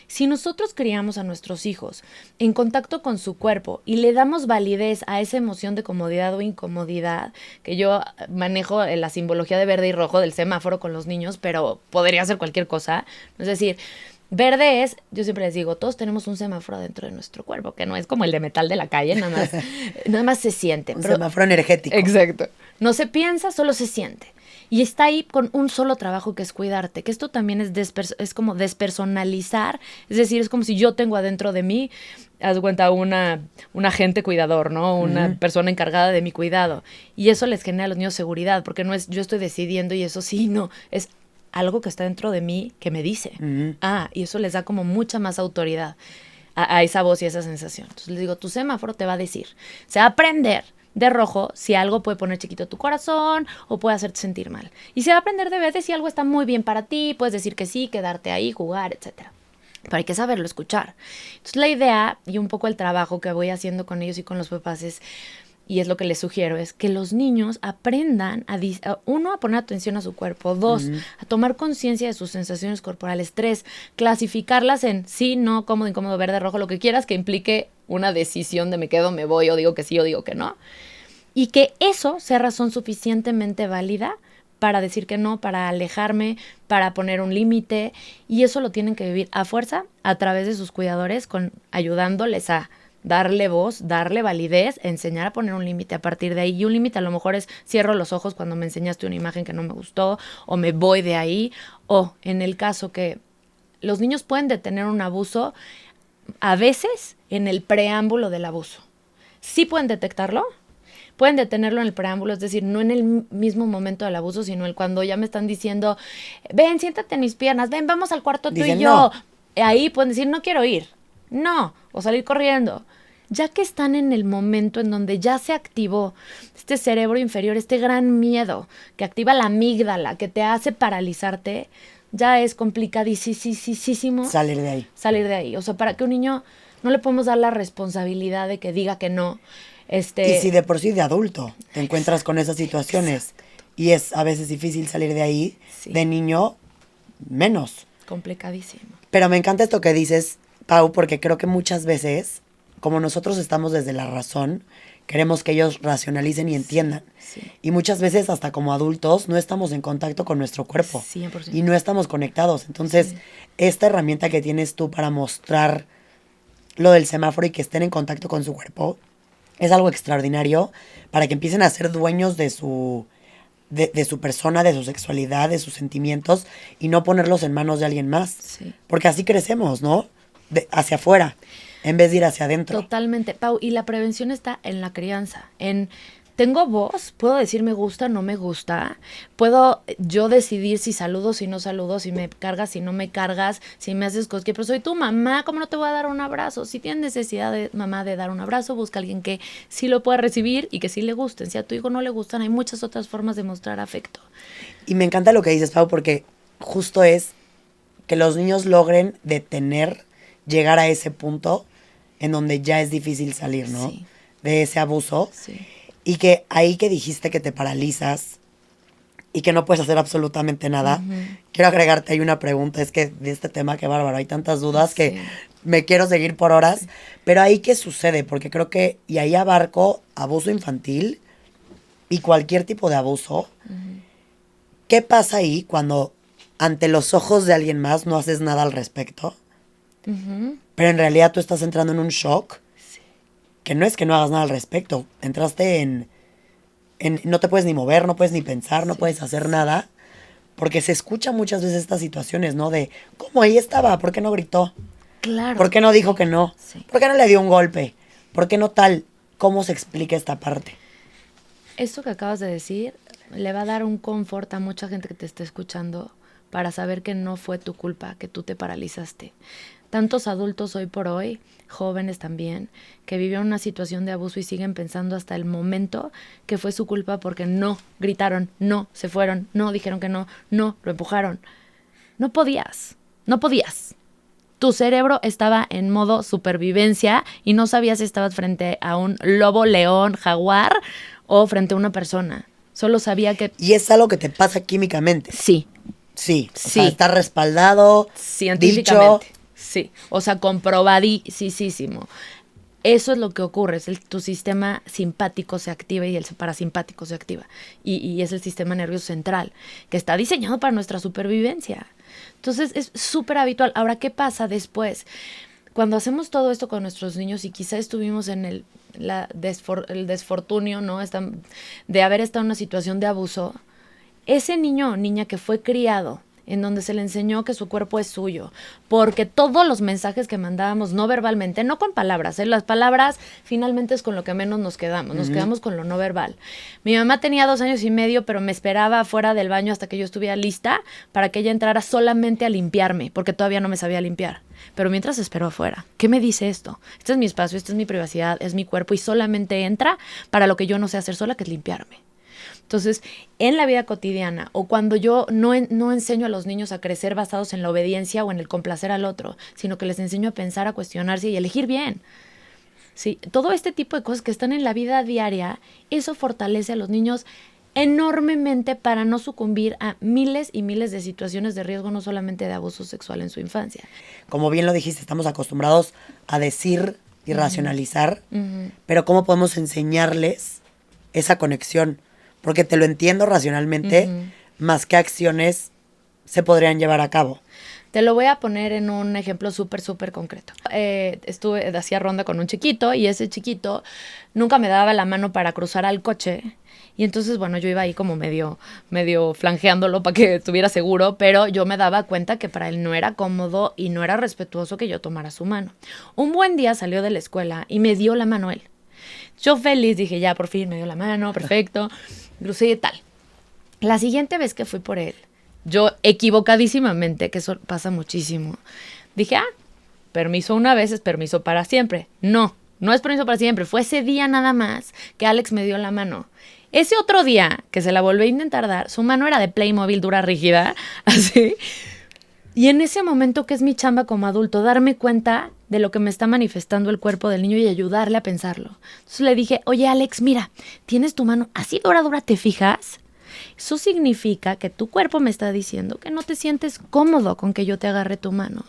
Si nosotros criamos a nuestros hijos en contacto con su cuerpo y le damos validez a esa emoción de comodidad o incomodidad, que yo manejo la simbología de verde y rojo del semáforo con los niños, pero podría ser cualquier cosa, es decir, verde es, yo siempre les digo, todos tenemos un semáforo dentro de nuestro cuerpo, que no es como el de metal de la calle, nada más se siente. Un semáforo energético. Exacto. No se piensa, solo se siente. Y está ahí con un solo trabajo que es cuidarte, que esto también es como despersonalizar, es decir, es como si yo tengo adentro de mí, haz de cuenta, un agente cuidador, ¿no? Una persona encargada de mi cuidado. Y eso les genera a los niños seguridad, porque no es yo estoy decidiendo y eso sí, no, es algo que está dentro de mí que me dice. Y eso les da como mucha más autoridad a esa voz y a esa sensación. Entonces les digo, tu semáforo te va a decir, se va a prender de rojo si algo puede poner chiquito tu corazón o puede hacerte sentir mal. Y se va a prender de verde si algo está muy bien para ti, puedes decir que sí, quedarte ahí, jugar, etcétera. Pero hay que saberlo escuchar. Entonces la idea y un poco el trabajo que voy haciendo con ellos y con los papás es, y es lo que les sugiero, es que los niños aprendan uno, a poner atención a su cuerpo, dos, a tomar conciencia de sus sensaciones corporales, tres, clasificarlas en sí, no, cómodo, incómodo, verde, rojo, lo que quieras que implique una decisión de me quedo, me voy, o digo que sí, o digo que no. Y que eso sea razón suficientemente válida para decir que no, para alejarme, para poner un límite, y eso lo tienen que vivir a fuerza a través de sus cuidadores, ayudándoles a darle voz, darle validez, enseñar a poner un límite a partir de ahí. Y un límite a lo mejor es cierro los ojos cuando me enseñaste una imagen que no me gustó, o me voy de ahí, o en el caso que los niños pueden detener un abuso a veces en el preámbulo del abuso. Sí pueden detectarlo, pueden detenerlo en el preámbulo, es decir, no en el mismo momento del abuso, sino el cuando ya me están diciendo, ven, siéntate en mis piernas, ven, vamos al cuarto tú y yo. No. Ahí pueden decir, no quiero ir, no, o salir corriendo. Ya que están en el momento en donde ya se activó este cerebro inferior, este gran miedo que activa la amígdala, que te hace paralizarte, ya es complicadísimo salir de ahí. Salir de ahí. O sea, para que un niño no le podemos dar la responsabilidad de que diga que no. Y si de por sí de adulto te encuentras con esas situaciones y es a veces difícil salir de ahí, de niño menos. Complicadísimo. Pero me encanta esto que dices, Pau, porque creo que muchas veces, como nosotros estamos desde la razón, queremos que ellos racionalicen y entiendan. Sí. Y muchas veces hasta como adultos no estamos en contacto con nuestro cuerpo. 100%. Y no estamos conectados. Entonces, esta herramienta que tienes tú para mostrar lo del semáforo y que estén en contacto con su cuerpo es algo extraordinario para que empiecen a ser dueños de su persona, de su sexualidad, de sus sentimientos y no ponerlos en manos de alguien más. Sí. Porque así crecemos, ¿no? Hacia afuera, en vez de ir hacia adentro. Totalmente, Pau. Y la prevención está en la crianza, tengo voz, puedo decir me gusta, no me gusta, puedo yo decidir si saludo, si no saludo, si me cargas, si no me cargas, si me haces cosquillas, pero soy tu mamá, ¿cómo no te voy a dar un abrazo? Si tienes necesidad de mamá de dar un abrazo, busca a alguien que sí lo pueda recibir y que sí le gusten. Si a tu hijo no le gustan, hay muchas otras formas de mostrar afecto. Y me encanta lo que dices, Pau, porque justo es que los niños logren llegar a ese punto en donde ya es difícil salir, ¿no? Sí. De ese abuso. Sí. Y que ahí que dijiste que te paralizas y que no puedes hacer absolutamente nada, quiero agregarte ahí una pregunta. Es que de este tema, qué bárbaro, hay tantas dudas que me quiero seguir por horas. Pero ahí, ¿qué sucede? Porque creo que, y ahí abarco abuso infantil y cualquier tipo de abuso. ¿Qué pasa ahí cuando ante los ojos de alguien más no haces nada al respecto? Pero en realidad tú estás entrando en un shock que no es que no hagas nada al respecto. Entraste en no te puedes ni mover, no puedes ni pensar, no puedes hacer nada. Porque se escucha muchas veces estas situaciones, ¿no? De, ¿cómo ahí estaba? ¿Por qué no gritó? Claro. ¿Por qué no dijo que no? Sí. ¿Por qué no le dio un golpe? ¿Por qué no tal? ¿Cómo se explica esta parte? Esto que acabas de decir le va a dar un confort a mucha gente que te esté escuchando para saber que no fue tu culpa, que tú te paralizaste. Tantos adultos hoy por hoy, jóvenes también, que vivieron una situación de abuso y siguen pensando hasta el momento que fue su culpa porque no gritaron, no se fueron, no dijeron que no lo empujaron. No podías. Tu cerebro estaba en modo supervivencia y no sabías si estabas frente a un lobo, león, jaguar o frente a una persona. Solo sabía que... Y es algo que te pasa químicamente. Sí. Sí. O Sí. sea, está respaldado, Científicamente. dicho. Sí. O sea, comprobadísimo. Eso es lo que ocurre, tu sistema simpático se activa y el parasimpático se activa. Y es el sistema nervioso central, que está diseñado para nuestra supervivencia. Entonces es súper habitual. Ahora, ¿qué pasa después? Cuando hacemos todo esto con nuestros niños y quizá estuvimos en el desfortunio, ¿no? De haber estado en una situación de abuso, ese niño o niña que fue criado en donde se le enseñó que su cuerpo es suyo, porque todos los mensajes que mandábamos no verbalmente, no con palabras, las palabras finalmente es con lo que menos nos quedamos, nos quedamos con lo no verbal. Mi mamá tenía 2 años y medio, pero me esperaba afuera del baño hasta que yo estuviera lista para que ella entrara solamente a limpiarme, porque todavía no me sabía limpiar. Pero mientras esperó afuera, ¿qué me dice esto? Este es mi espacio, esta es mi privacidad, es mi cuerpo y solamente entra para lo que yo no sé hacer sola, que es limpiarme. Entonces, en la vida cotidiana o cuando yo no enseño a los niños a crecer basados en la obediencia o en el complacer al otro, sino que les enseño a pensar, a cuestionarse y elegir bien. Sí, todo este tipo de cosas que están en la vida diaria, eso fortalece a los niños enormemente para no sucumbir a miles y miles de situaciones de riesgo, no solamente de abuso sexual en su infancia. Como bien lo dijiste, estamos acostumbrados a decir y racionalizar, pero ¿cómo podemos enseñarles esa conexión? Porque te lo entiendo racionalmente, más qué acciones se podrían llevar a cabo. Te lo voy a poner en un ejemplo súper, súper concreto. Hacía ronda con un chiquito y ese chiquito nunca me daba la mano para cruzar al coche. Y entonces, bueno, yo iba ahí como medio flanqueándolo para que estuviera seguro, pero yo me daba cuenta que para él no era cómodo y no era respetuoso que yo tomara su mano. Un buen día salió de la escuela y me dio la mano él. Yo feliz dije, ya, por fin me dio la mano, perfecto. Crucé y tal. La siguiente vez que fui por él, yo equivocadísimamente, que eso pasa muchísimo, dije, permiso una vez es permiso para siempre. No es permiso para siempre. Fue ese día nada más que Alex me dio la mano. Ese otro día que se la volví a intentar dar, su mano era de Playmobil dura, rígida, así. Y en ese momento que es mi chamba como adulto, darme cuenta de lo que me está manifestando el cuerpo del niño y ayudarle a pensarlo. Entonces le dije, oye Alex, mira, tienes tu mano así dura, ¿te fijas? Eso significa que tu cuerpo me está diciendo que no te sientes cómodo con que yo te agarre tu mano.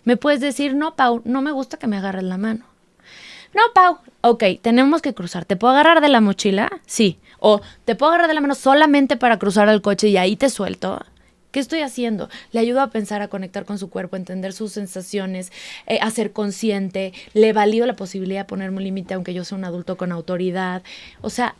Me puedes decir, no, Pau, no me gusta que me agarres la mano. No, Pau, ok, tenemos que cruzar. ¿Te puedo agarrar de la mochila? Sí. O te puedo agarrar de la mano solamente para cruzar al coche y ahí te suelto. ¿Qué estoy haciendo? Le ayudo a pensar, a conectar con su cuerpo, a entender sus sensaciones, a ser consciente. Le valido la posibilidad de ponerme un límite aunque yo sea un adulto con autoridad. O sea,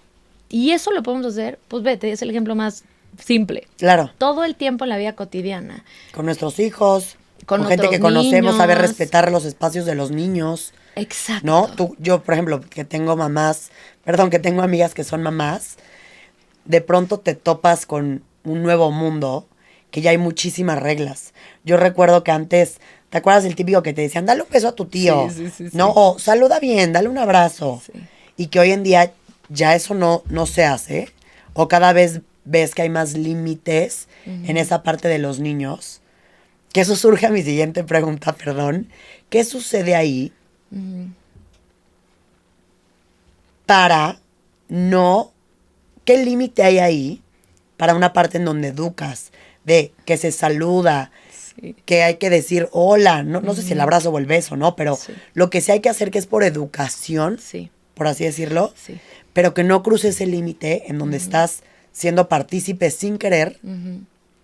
y eso lo podemos hacer, pues vete, es el ejemplo más simple. Claro. Todo el tiempo en la vida cotidiana. Con nuestros hijos, con gente que otros conocemos, niños. saber respetar los espacios de los niños. Exacto. ¿No? Yo, por ejemplo, que tengo amigas que son mamás, de pronto te topas con un nuevo mundo que ya hay muchísimas reglas. Yo recuerdo que antes, ¿te acuerdas del típico que te decían, dale un beso a tu tío? Sí. ¿No? O saluda bien, dale un abrazo. Sí. Y que hoy en día ya eso no se hace. O cada vez ves que hay más límites en esa parte de los niños. Que eso surge a mi siguiente pregunta, perdón. ¿Qué sucede ahí para no... ¿Qué límite hay ahí para una parte en donde educas? De que se saluda, que hay que decir hola, no sé si el abrazo o el beso, ¿no? Pero lo que sí hay que hacer que es por educación, por así decirlo, pero que no cruce ese límite en donde estás siendo partícipe sin querer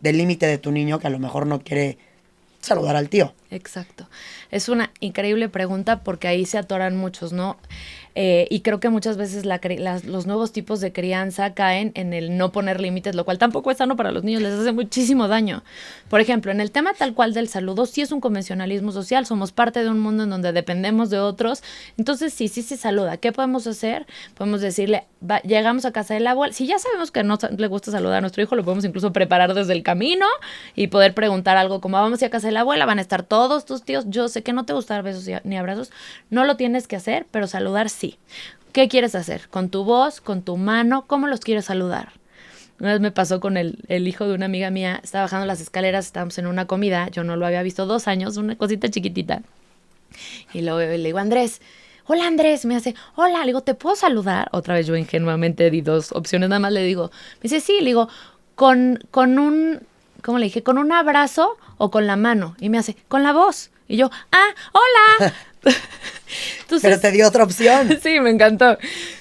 del límite de tu niño que a lo mejor no quiere saludar al tío. Exacto. Es una increíble pregunta porque ahí se atoran muchos, ¿no? Y creo que muchas veces los nuevos tipos de crianza caen en el no poner límites, lo cual tampoco es sano para los niños, les hace muchísimo daño. Por ejemplo, en el tema tal cual del saludo, sí es un convencionalismo social, somos parte de un mundo en donde dependemos de otros, entonces sí se saluda. ¿Qué podemos hacer? Podemos decirle, llegamos a casa del abuelo, si ya sabemos que no le gusta saludar a nuestro hijo, lo podemos incluso preparar desde el camino y poder preguntar algo como, vamos a ir a casa de la abuela, van a estar todos tus tíos, yo sé que no te gustan besos ni abrazos, no lo tienes que hacer, pero saludar sí. ¿Qué quieres hacer? ¿Con tu voz? ¿Con tu mano? ¿Cómo los quieres saludar? Una vez me pasó con el hijo de una amiga mía, estaba bajando las escaleras, estábamos en una comida, yo no lo había visto 2 años, una cosita chiquitita. Y luego le digo, Andrés, hola Andrés, me hace, hola, le digo, ¿te puedo saludar? Otra vez yo ingenuamente di 2 opciones, nada más le digo, me dice, sí, le digo, con un, ¿cómo le dije? ¿Con un abrazo o con la mano? Y me hace, con la voz. Y yo, hola. Entonces, pero te dio otra opción. Sí, me encantó.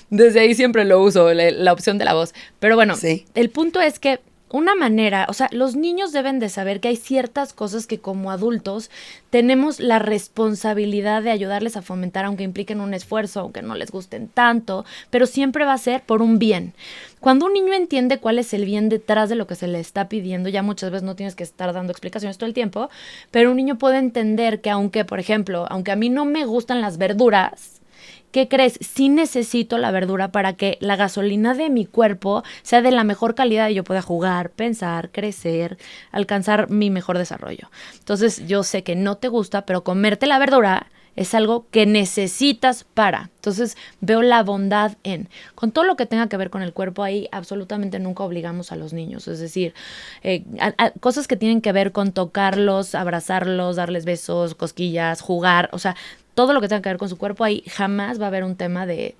Desde ahí siempre lo uso, la opción de la voz. Pero bueno, sí. El punto es que una manera, o sea, los niños deben de saber que hay ciertas cosas que como adultos tenemos la responsabilidad de ayudarles a fomentar, aunque impliquen un esfuerzo, aunque no les gusten tanto, pero siempre va a ser por un bien. Cuando un niño entiende cuál es el bien detrás de lo que se le está pidiendo, ya muchas veces no tienes que estar dando explicaciones todo el tiempo, pero un niño puede entender que aunque, por ejemplo, aunque a mí no me gustan las verduras, ¿qué crees? Sí necesito la verdura para que la gasolina de mi cuerpo sea de la mejor calidad y yo pueda jugar, pensar, crecer, alcanzar mi mejor desarrollo. Entonces, yo sé que no te gusta, pero comerte la verdura es algo que necesitas para. Entonces, veo la bondad con todo lo que tenga que ver con el cuerpo, ahí absolutamente nunca obligamos a los niños. Es decir, cosas que tienen que ver con tocarlos, abrazarlos, darles besos, cosquillas, jugar, o sea, todo lo que tenga que ver con su cuerpo, ahí jamás va a haber un tema de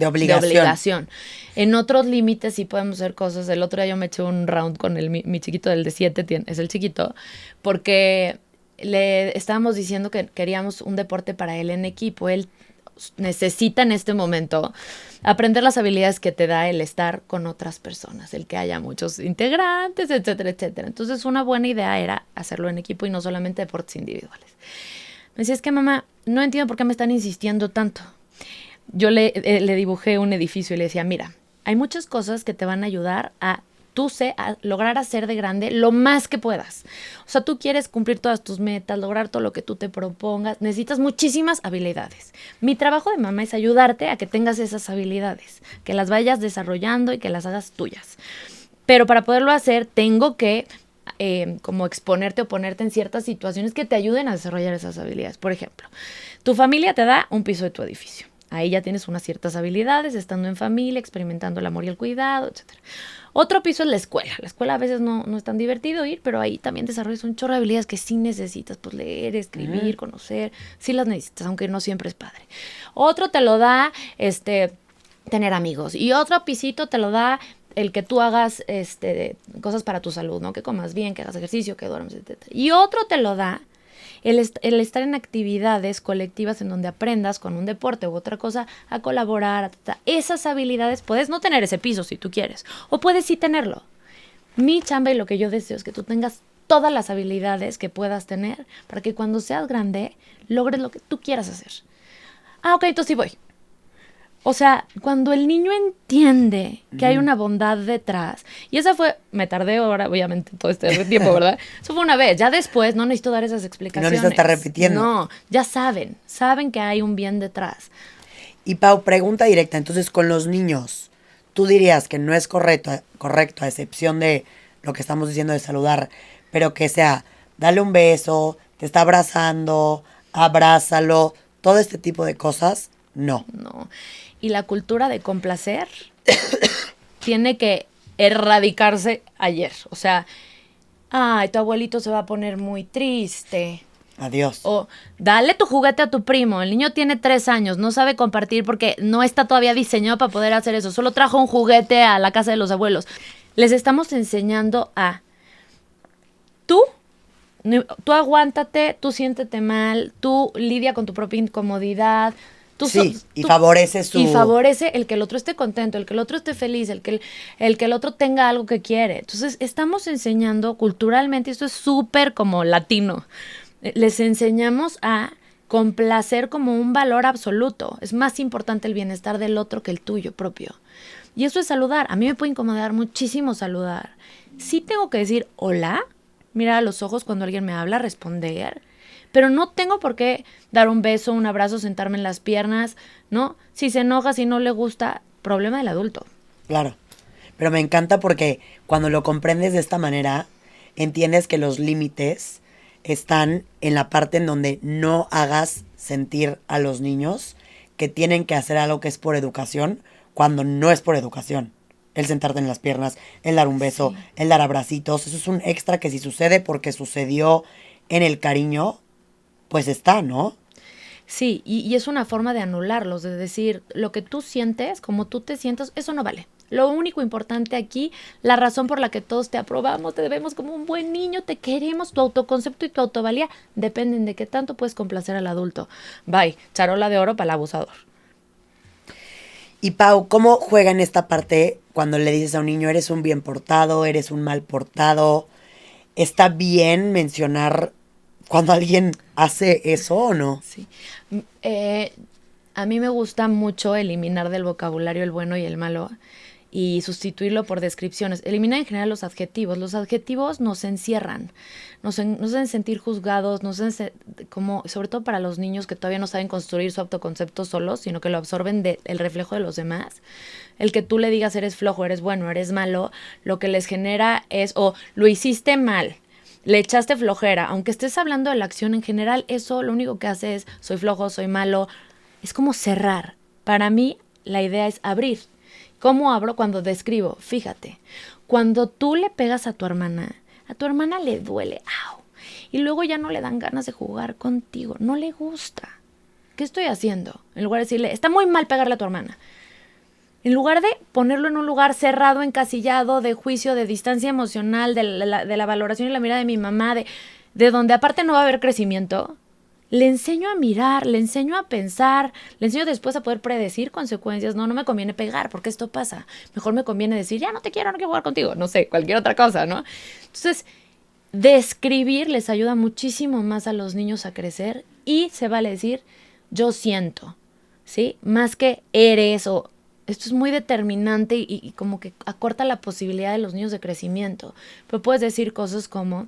obligación. En otros límites sí podemos hacer cosas. El otro día yo me eché un round con mi chiquito del de 7, es el chiquito, porque le estábamos diciendo que queríamos un deporte para él en equipo. Él necesita en este momento aprender las habilidades que te da el estar con otras personas, el que haya muchos integrantes, etcétera, etcétera. Entonces, una buena idea era hacerlo en equipo y no solamente deportes individuales. Me decía, es que mamá, no entiendo por qué me están insistiendo tanto. Yo le dibujé un edificio y le decía, mira, hay muchas cosas que te van a ayudar a lograr hacer de grande lo más que puedas. O sea, tú quieres cumplir todas tus metas, lograr todo lo que tú te propongas, necesitas muchísimas habilidades. Mi trabajo de mamá es ayudarte a que tengas esas habilidades, que las vayas desarrollando y que las hagas tuyas. Pero para poderlo hacer, tengo que como exponerte o ponerte en ciertas situaciones que te ayuden a desarrollar esas habilidades. Por ejemplo, tu familia te da un piso de tu edificio. Ahí ya tienes unas ciertas habilidades, estando en familia, experimentando el amor y el cuidado, etc. Otro piso es la escuela. La escuela a veces no es tan divertido ir, pero ahí también desarrollas un chorro de habilidades que sí necesitas, pues leer, escribir, conocer, sí las necesitas, aunque no siempre es padre. Otro te lo da tener amigos, y otro pisito te lo da el que tú hagas cosas para tu salud, ¿no? Que comas bien, que hagas ejercicio, que duermas, etc. Y otro te lo da el estar en actividades colectivas en donde aprendas con un deporte u otra cosa a colaborar. Esas habilidades, puedes no tener ese piso si tú quieres, o puedes sí tenerlo. Mi chamba y lo que yo deseo es que tú tengas todas las habilidades que puedas tener para que cuando seas grande logres lo que tú quieras hacer. Ok, entonces sí voy. O sea, cuando el niño entiende que hay una bondad detrás, y esa fue, me tardé ahora, obviamente, todo este tiempo, ¿verdad? Eso fue una vez, ya después no necesito dar esas explicaciones. No necesitas estar repitiendo. No, ya saben que hay un bien detrás. Y Pau, pregunta directa, entonces con los niños, ¿tú dirías que no es correcto, a excepción de lo que estamos diciendo de saludar, pero que sea, dale un beso, te está abrazando, abrázalo, todo este tipo de cosas? No. No. Y la cultura de complacer tiene que erradicarse ayer. O sea, ay, tu abuelito se va a poner muy triste. Adiós. O dale tu juguete a tu primo. El niño tiene 3 años, no sabe compartir porque no está todavía diseñado para poder hacer eso. Solo trajo un juguete a la casa de los abuelos. Les estamos enseñando a tú aguántate, tú siéntete mal, tú lidia con tu propia incomodidad. Y favorece Y favorece el que el otro esté contento, el que el otro esté feliz, el que el otro tenga algo que quiere. Entonces, estamos enseñando culturalmente, esto es súper como latino, les enseñamos a complacer como un valor absoluto. Es más importante el bienestar del otro que el tuyo propio. Y eso es saludar. A mí me puede incomodar muchísimo saludar. Sí tengo que decir hola, mirar a los ojos cuando alguien me habla, responder. Pero no tengo por qué dar un beso, un abrazo, sentarme en las piernas, ¿no? Si se enoja, si no le gusta, problema del adulto. Claro, pero me encanta porque cuando lo comprendes de esta manera, entiendes que los límites están en la parte en donde no hagas sentir a los niños que tienen que hacer algo que es por educación, cuando no es por educación. el sentarte en las piernas, el dar un beso, Sí. el dar abracitos. Eso es un extra que si sucede porque sucedió en el cariño, pues está, ¿no? Sí, y es una forma de anularlos, de decir, lo que tú sientes, como tú te sientas, eso no vale. Lo único importante aquí, la razón por la que todos te aprobamos, te debemos como un buen niño, te queremos, tu autoconcepto y tu autovalía dependen de qué tanto puedes complacer al adulto. Bye, charola de oro para el abusador. Y Pau, ¿cómo juega en esta parte cuando le dices a un niño, eres un bien portado, eres un mal portado? ¿Está bien mencionar cuando alguien hace eso o no? Sí. A mí me gusta mucho eliminar del vocabulario el bueno y el malo y sustituirlo por descripciones. Eliminar en general los adjetivos. Los adjetivos nos encierran, nos hacen sentir juzgados, como, sobre todo para los niños que todavía no saben construir su autoconcepto solos, sino que lo absorben del reflejo de los demás. El que tú le digas eres flojo, eres bueno, eres malo, lo que les genera es, o lo hiciste mal, le echaste flojera, aunque estés hablando de la acción en general, eso lo único que hace es soy flojo, soy malo, es como cerrar. Para mí la idea es abrir. ¿Cómo abro? Cuando describo, fíjate, cuando tú le pegas a tu hermana le duele, ¡au! Y luego ya no le dan ganas de jugar contigo, no le gusta. ¿Qué estoy haciendo? En lugar de decirle, está muy mal pegarle a tu hermana. En lugar de ponerlo en un lugar cerrado, encasillado, de juicio, de distancia emocional, de la valoración y la mirada de mi mamá, de donde aparte no va a haber crecimiento, le enseño a mirar, le enseño a pensar, le enseño después a poder predecir consecuencias. No, no me conviene pegar porque esto pasa. Mejor me conviene decir, ya no te quiero, no quiero jugar contigo. No sé, cualquier otra cosa, ¿no? Entonces, describir les ayuda muchísimo más a los niños a crecer y se vale decir, yo siento, ¿sí? Más que eres o... Esto es muy determinante y como que acorta la posibilidad de los niños de crecimiento. Pero puedes decir cosas como...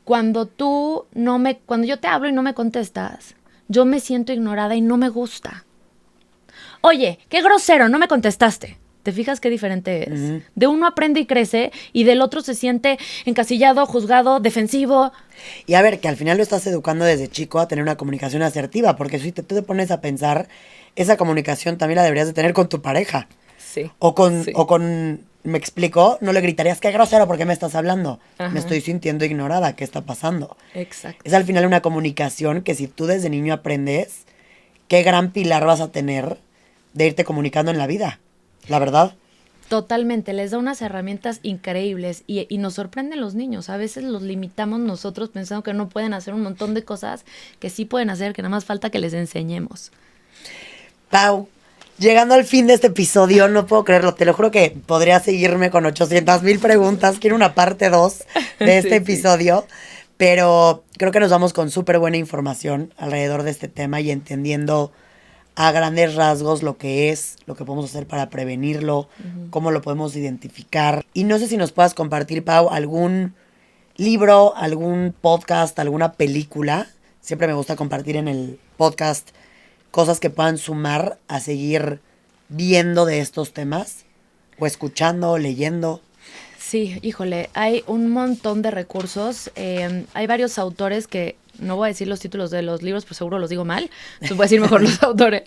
cuando yo te hablo y no me contestas, yo me siento ignorada y no me gusta. Oye, qué grosero, no me contestaste. ¿Te fijas qué diferente es? Ujú. De uno aprende y crece y del otro se siente encasillado, juzgado, defensivo. Y a ver, que al final lo estás educando desde chico a tener una comunicación asertiva, porque si tú te pones a pensar, esa comunicación también la deberías de tener con tu pareja. Sí. ¿Me explico? No le gritarías, qué grosero, ¿por qué me estás hablando? Ajá. Me estoy sintiendo ignorada, ¿qué está pasando? Exacto. Es al final una comunicación que si tú desde niño aprendes, qué gran pilar vas a tener de irte comunicando en la vida, la verdad. Totalmente, les da unas herramientas increíbles y nos sorprenden los niños. A veces los limitamos nosotros pensando que no pueden hacer un montón de cosas que sí pueden hacer, que nada más falta que les enseñemos. Pau, llegando al fin de este episodio, no puedo creerlo, te lo juro que podría seguirme con 800,000 preguntas, quiero una parte 2 de este Sí, sí. episodio, pero creo que nos vamos con súper buena información alrededor de este tema y entendiendo a grandes rasgos lo que es, lo que podemos hacer para prevenirlo, cómo lo podemos identificar. Y no sé si nos puedas compartir, Pau, algún libro, algún podcast, alguna película. Siempre me gusta compartir en el podcast cosas que puedan sumar a seguir viendo de estos temas, o escuchando, o leyendo. Sí, híjole, hay un montón de recursos. Hay varios autores que, no voy a decir los títulos de los libros, pero seguro los digo mal. Entonces voy a decir mejor los autores.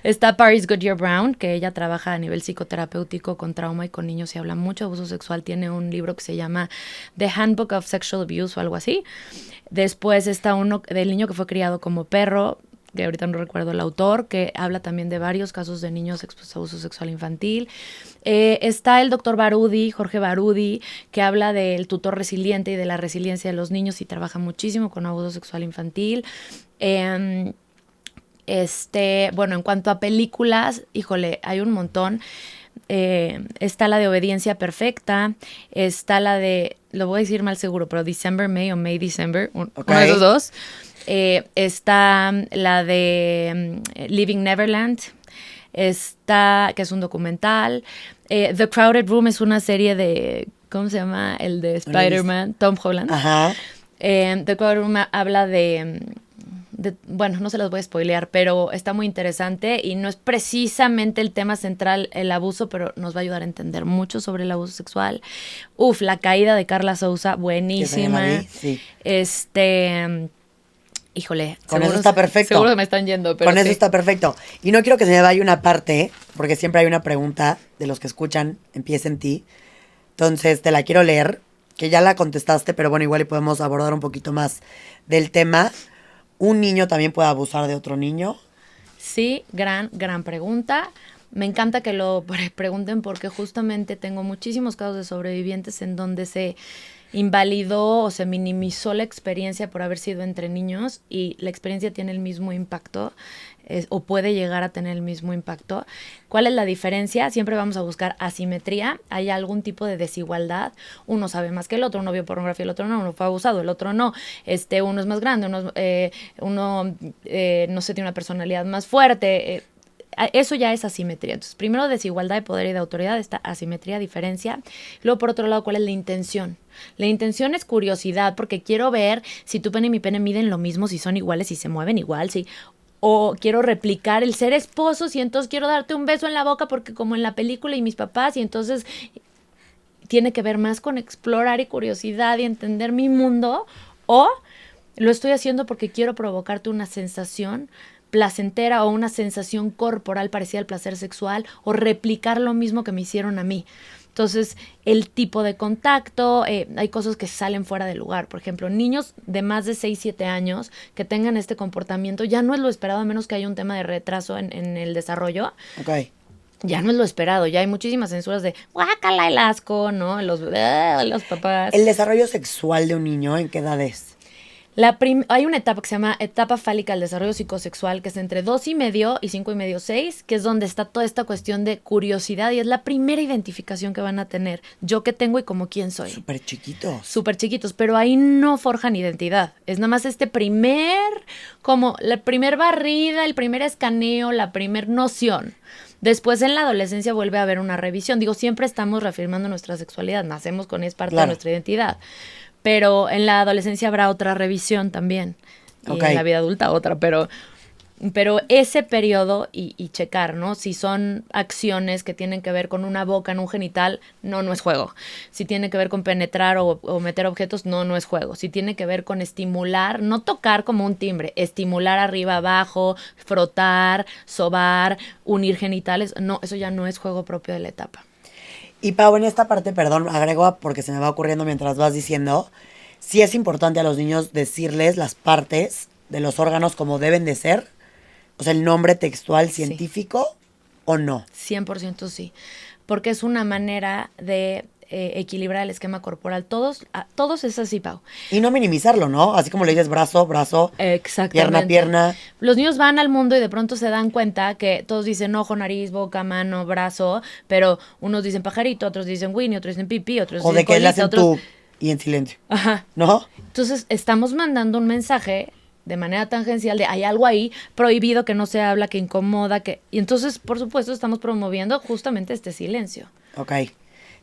Está Paris Goodyear Brown, que ella trabaja a nivel psicoterapéutico con trauma y con niños y habla mucho de abuso sexual. Tiene un libro que se llama The Handbook of Sexual Abuse o algo así. Después está uno del niño que fue criado como perro, que ahorita no recuerdo el autor, que habla también de varios casos de niños expuestos a abuso sexual infantil. Está el doctor Barudi, Jorge Barudi, que habla del tutor resiliente y de la resiliencia de los niños y trabaja muchísimo con abuso sexual infantil. Bueno, en cuanto a películas, híjole, hay un montón. Está la de Obediencia Perfecta, está la de, lo voy a decir mal seguro, pero December May o May December, uno de esos dos. Está la de Living Neverland, está, que es un documental. The Crowded Room es una serie de, ¿cómo se llama? El de Spider-Man, Tom Holland. Ajá. The Crowded Room habla bueno, no se los voy a spoilear, pero está muy interesante y no es precisamente el tema central el abuso, pero nos va a ayudar a entender mucho sobre el abuso sexual. La caída de Carla Souza, buenísima. Sí. Híjole, Con eso está perfecto. Seguro que me están yendo, pero Con eso está perfecto. Y no quiero que se me vaya una parte, porque siempre hay una pregunta de los que escuchan, Empieza en ti. Entonces, te la quiero leer, que ya la contestaste, pero bueno, igual y podemos abordar un poquito más del tema. ¿Un niño también puede abusar de otro niño? Sí, gran pregunta. Me encanta que lo pregunten porque justamente tengo muchísimos casos de sobrevivientes en donde se invalidó o se minimizó la experiencia por haber sido entre niños y la experiencia tiene el mismo impacto o puede llegar a tener el mismo impacto. ¿Cuál es la diferencia? Siempre vamos a buscar asimetría. Hay algún tipo de desigualdad. Uno sabe más que el otro, uno vio pornografía, el otro no, uno fue abusado, el otro no. Uno es más grande, uno no sé, tiene una personalidad más fuerte. Eso ya es asimetría. Entonces, primero desigualdad de poder y de autoridad, esta asimetría, diferencia. Luego, por otro lado, ¿cuál es la intención? La intención es curiosidad, porque quiero ver si tu pene y mi pene miden lo mismo, si son iguales, si se mueven igual, si... O quiero replicar el ser esposos y entonces quiero darte un beso en la boca porque como en la película y mis papás y entonces tiene que ver más con explorar y curiosidad y entender mi mundo. O lo estoy haciendo porque quiero provocarte una sensación placentera o una sensación corporal parecida al placer sexual o replicar lo mismo que me hicieron a mí. Entonces, el tipo de contacto, hay cosas que salen fuera de lugar. Por ejemplo, niños de más de 6, 7 años que tengan este comportamiento ya no es lo esperado, a menos que haya un tema de retraso en el desarrollo. Ok. Ya no es lo esperado, ya hay muchísimas censuras de guácala el asco, ¿no? Los papás. ¿El desarrollo sexual de un niño en qué edad es? Hay una etapa que se llama etapa fálica del desarrollo psicosexual, que es entre 2,5 y 5,5, 6, que es donde está toda esta cuestión de curiosidad y es la primera identificación que van a tener. Yo qué tengo y como quién soy. Súper chiquitos. Súper chiquitos, pero ahí no forjan identidad. Es nada más como la primer barrida, el primer escaneo, la primer noción. Después en la adolescencia vuelve a haber una revisión. Digo, siempre estamos reafirmando nuestra sexualidad, nacemos con es parte de nuestra identidad. Pero en la adolescencia habrá otra revisión también. Y en la vida adulta otra, pero ese periodo y checar, ¿no? Si son acciones que tienen que ver con una boca en un genital, no es juego. Si tiene que ver con penetrar o meter objetos, no es juego. Si tiene que ver con estimular, no tocar como un timbre, estimular arriba, abajo, frotar, sobar, unir genitales, no, eso ya no es juego propio de la etapa. Y Pau, en esta parte, perdón, agrego porque se me va ocurriendo mientras vas diciendo, sí es importante a los niños decirles las partes de los órganos como deben de ser, o sea, el nombre textual científico, sí. ¿O no? 100% sí, porque es una manera de equilibrar el esquema corporal. Todos es así, Pau. Y no minimizarlo, ¿no? Así como le dices brazo, pierna. Los niños van al mundo y de pronto se dan cuenta que todos dicen ojo, nariz, boca, mano, brazo, pero unos dicen pajarito, otros dicen Winnie, otros dicen pipí, otros dicen colita. O de que le hacen tú y en silencio. Ajá. ¿No? Entonces, estamos mandando un mensaje de manera tangencial de hay algo ahí prohibido que no se habla, que incomoda, y entonces, por supuesto, estamos promoviendo justamente este silencio. Ok.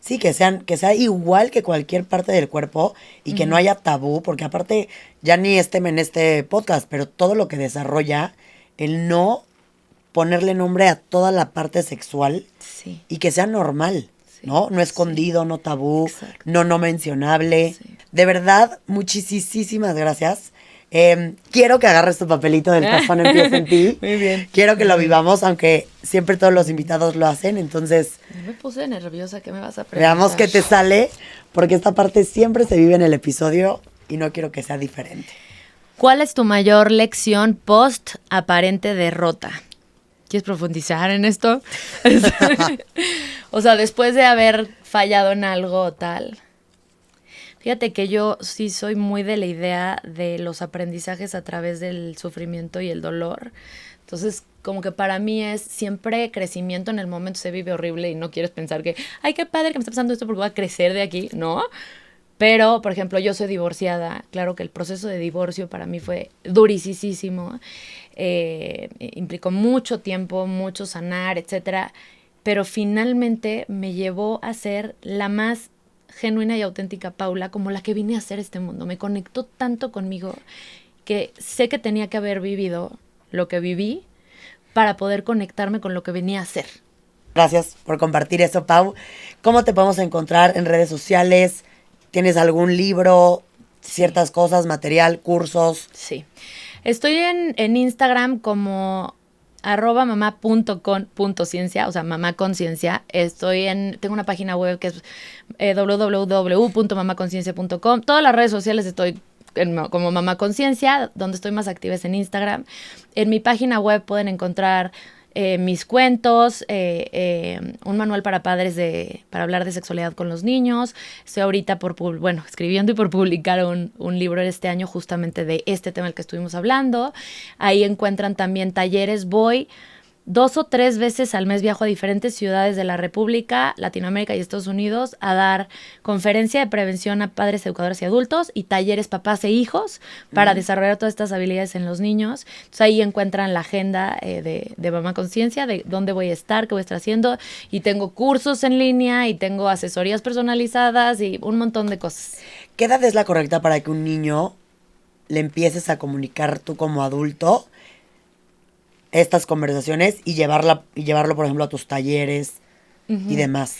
Sí, que sea igual que cualquier parte del cuerpo y que no haya tabú, porque aparte, ya ni en este podcast, pero todo lo que desarrolla, el no ponerle nombre a toda la parte sexual sí. Y que sea normal, sí. ¿No? No escondido, sí. No tabú, exacto. No mencionable. Sí. De verdad, muchísimas gracias. Quiero que agarres tu papelito del tazón Empieza en ti. Muy bien. Quiero que lo vivamos, aunque siempre todos los invitados lo hacen, entonces... Me puse nerviosa, ¿qué me vas a preguntar? Veamos qué te sale, porque esta parte siempre se vive en el episodio y no quiero que sea diferente. ¿Cuál es tu mayor lección post aparente derrota? ¿Quieres profundizar en esto? O sea, después de haber fallado en algo tal... Fíjate que yo sí soy muy de la idea de los aprendizajes a través del sufrimiento y el dolor. Entonces, como que para mí es siempre crecimiento. En el momento se vive horrible y no quieres pensar que, ay, qué padre que me está pasando esto porque voy a crecer de aquí, ¿no? Pero, por ejemplo, yo soy divorciada. Claro que el proceso de divorcio para mí fue durisísimo. Implicó mucho tiempo, mucho sanar, etcétera. Pero finalmente me llevó a ser la más genuina y auténtica Paula, como la que vine a hacer este mundo. Me conectó tanto conmigo que sé que tenía que haber vivido lo que viví para poder conectarme con lo que venía a hacer. Gracias por compartir eso, Pau. ¿Cómo te podemos encontrar en redes sociales? ¿Tienes algún libro, ciertas cosas, material, cursos? Sí. Estoy en Instagram como @mamá.con.ciencia, o sea, mamá conciencia. Tengo una página web que es www.mamaconciencia.com. Todas las redes sociales estoy como Mamá Conciencia, donde estoy más activa es en Instagram. En mi página web pueden encontrar mis cuentos, un manual para padres para hablar de sexualidad con los niños. Estoy ahorita escribiendo y por publicar un libro este año justamente de este tema del que estuvimos hablando. Ahí encuentran también talleres. Voy 2 o 3 veces al mes, viajo a diferentes ciudades de la República, Latinoamérica y Estados Unidos a dar conferencia de prevención a padres, educadores y adultos y talleres papás e hijos para desarrollar todas estas habilidades en los niños. Entonces ahí encuentran la agenda de Mamá Conciencia, de dónde voy a estar, qué voy a estar haciendo, y tengo cursos en línea y tengo asesorías personalizadas y un montón de cosas. ¿Qué edad es la correcta para que un niño le empieces a comunicar tú como adulto estas conversaciones y llevarlo, por ejemplo, a tus talleres y demás?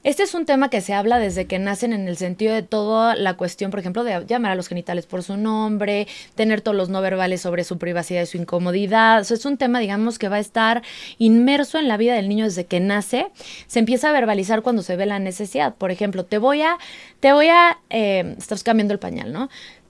Este es un tema que se habla desde que nacen, en el sentido de toda la cuestión, por ejemplo, de llamar a los genitales por su nombre, tener todos los no verbales sobre su privacidad y su incomodidad. O sea, es un tema, digamos, que va a estar inmerso en la vida del niño desde que nace. Se empieza a verbalizar cuando se ve la necesidad. Por ejemplo, estás cambiando el pañal, ¿no?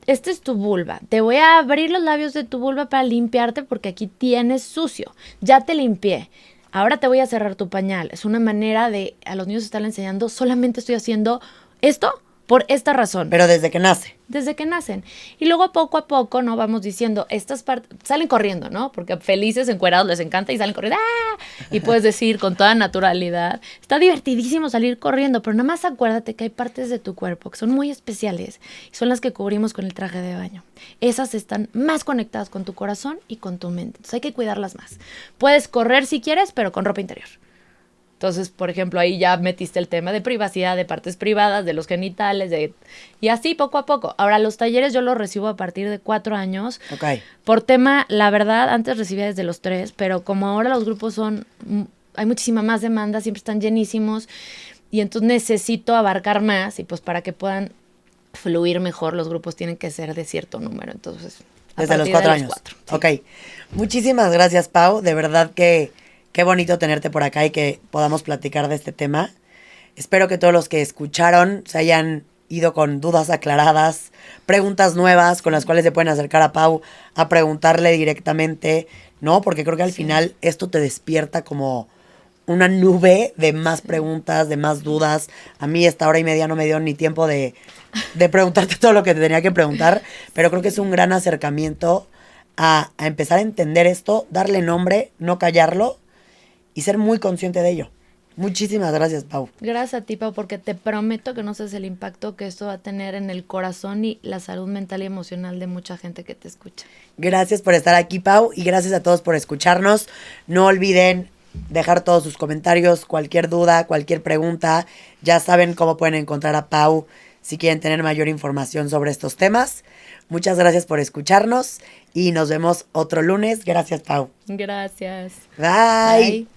Este es tu vulva. Te voy a abrir los labios de tu vulva para limpiarte porque aquí tienes sucio. Ya te limpié. Ahora te voy a cerrar tu pañal. Es una manera de a los niños estarle enseñando, solamente estoy haciendo esto por esta razón. Pero desde que nace. Desde que nacen. Y luego poco a poco, ¿no? Vamos diciendo, estas partes salen corriendo, ¿no? Porque felices, encuerados, les encanta y salen corriendo. ¡Ah! Y puedes decir con toda naturalidad, está divertidísimo salir corriendo, pero nada más acuérdate que hay partes de tu cuerpo que son muy especiales y son las que cubrimos con el traje de baño. Esas están más conectadas con tu corazón y con tu mente. Entonces hay que cuidarlas más. Puedes correr si quieres, pero con ropa interior. Entonces, por ejemplo, ahí ya metiste el tema de privacidad, de partes privadas, de los genitales, y así poco a poco. Ahora, los talleres yo los recibo a partir de 4 años. Ok. Por tema, la verdad, antes recibía desde los 3, pero como ahora los grupos hay muchísima más demanda, siempre están llenísimos, y entonces necesito abarcar más, y pues para que puedan fluir mejor, los grupos tienen que ser de cierto número. Entonces, desde los 4 años. 4, sí. Ok. Muchísimas gracias, Pau. De verdad que qué bonito tenerte por acá y que podamos platicar de este tema. Espero que todos los que escucharon se hayan ido con dudas aclaradas, preguntas nuevas con las cuales se pueden acercar a Pau a preguntarle directamente, ¿no? Porque creo que al final esto te despierta como una nube de más preguntas, de más dudas. A mí esta hora y media no me dio ni tiempo de preguntarte todo lo que te tenía que preguntar, pero creo que es un gran acercamiento a empezar a entender esto, darle nombre, no callarlo y ser muy consciente de ello. Muchísimas gracias, Pau. Gracias a ti, Pau, porque te prometo que no sabes el impacto que esto va a tener en el corazón y la salud mental y emocional de mucha gente que te escucha. Gracias por estar aquí, Pau, y gracias a todos por escucharnos. No olviden dejar todos sus comentarios, cualquier duda, cualquier pregunta. Ya saben cómo pueden encontrar a Pau si quieren tener mayor información sobre estos temas. Muchas gracias por escucharnos y nos vemos otro lunes. Gracias, Pau. Gracias. Bye. Bye.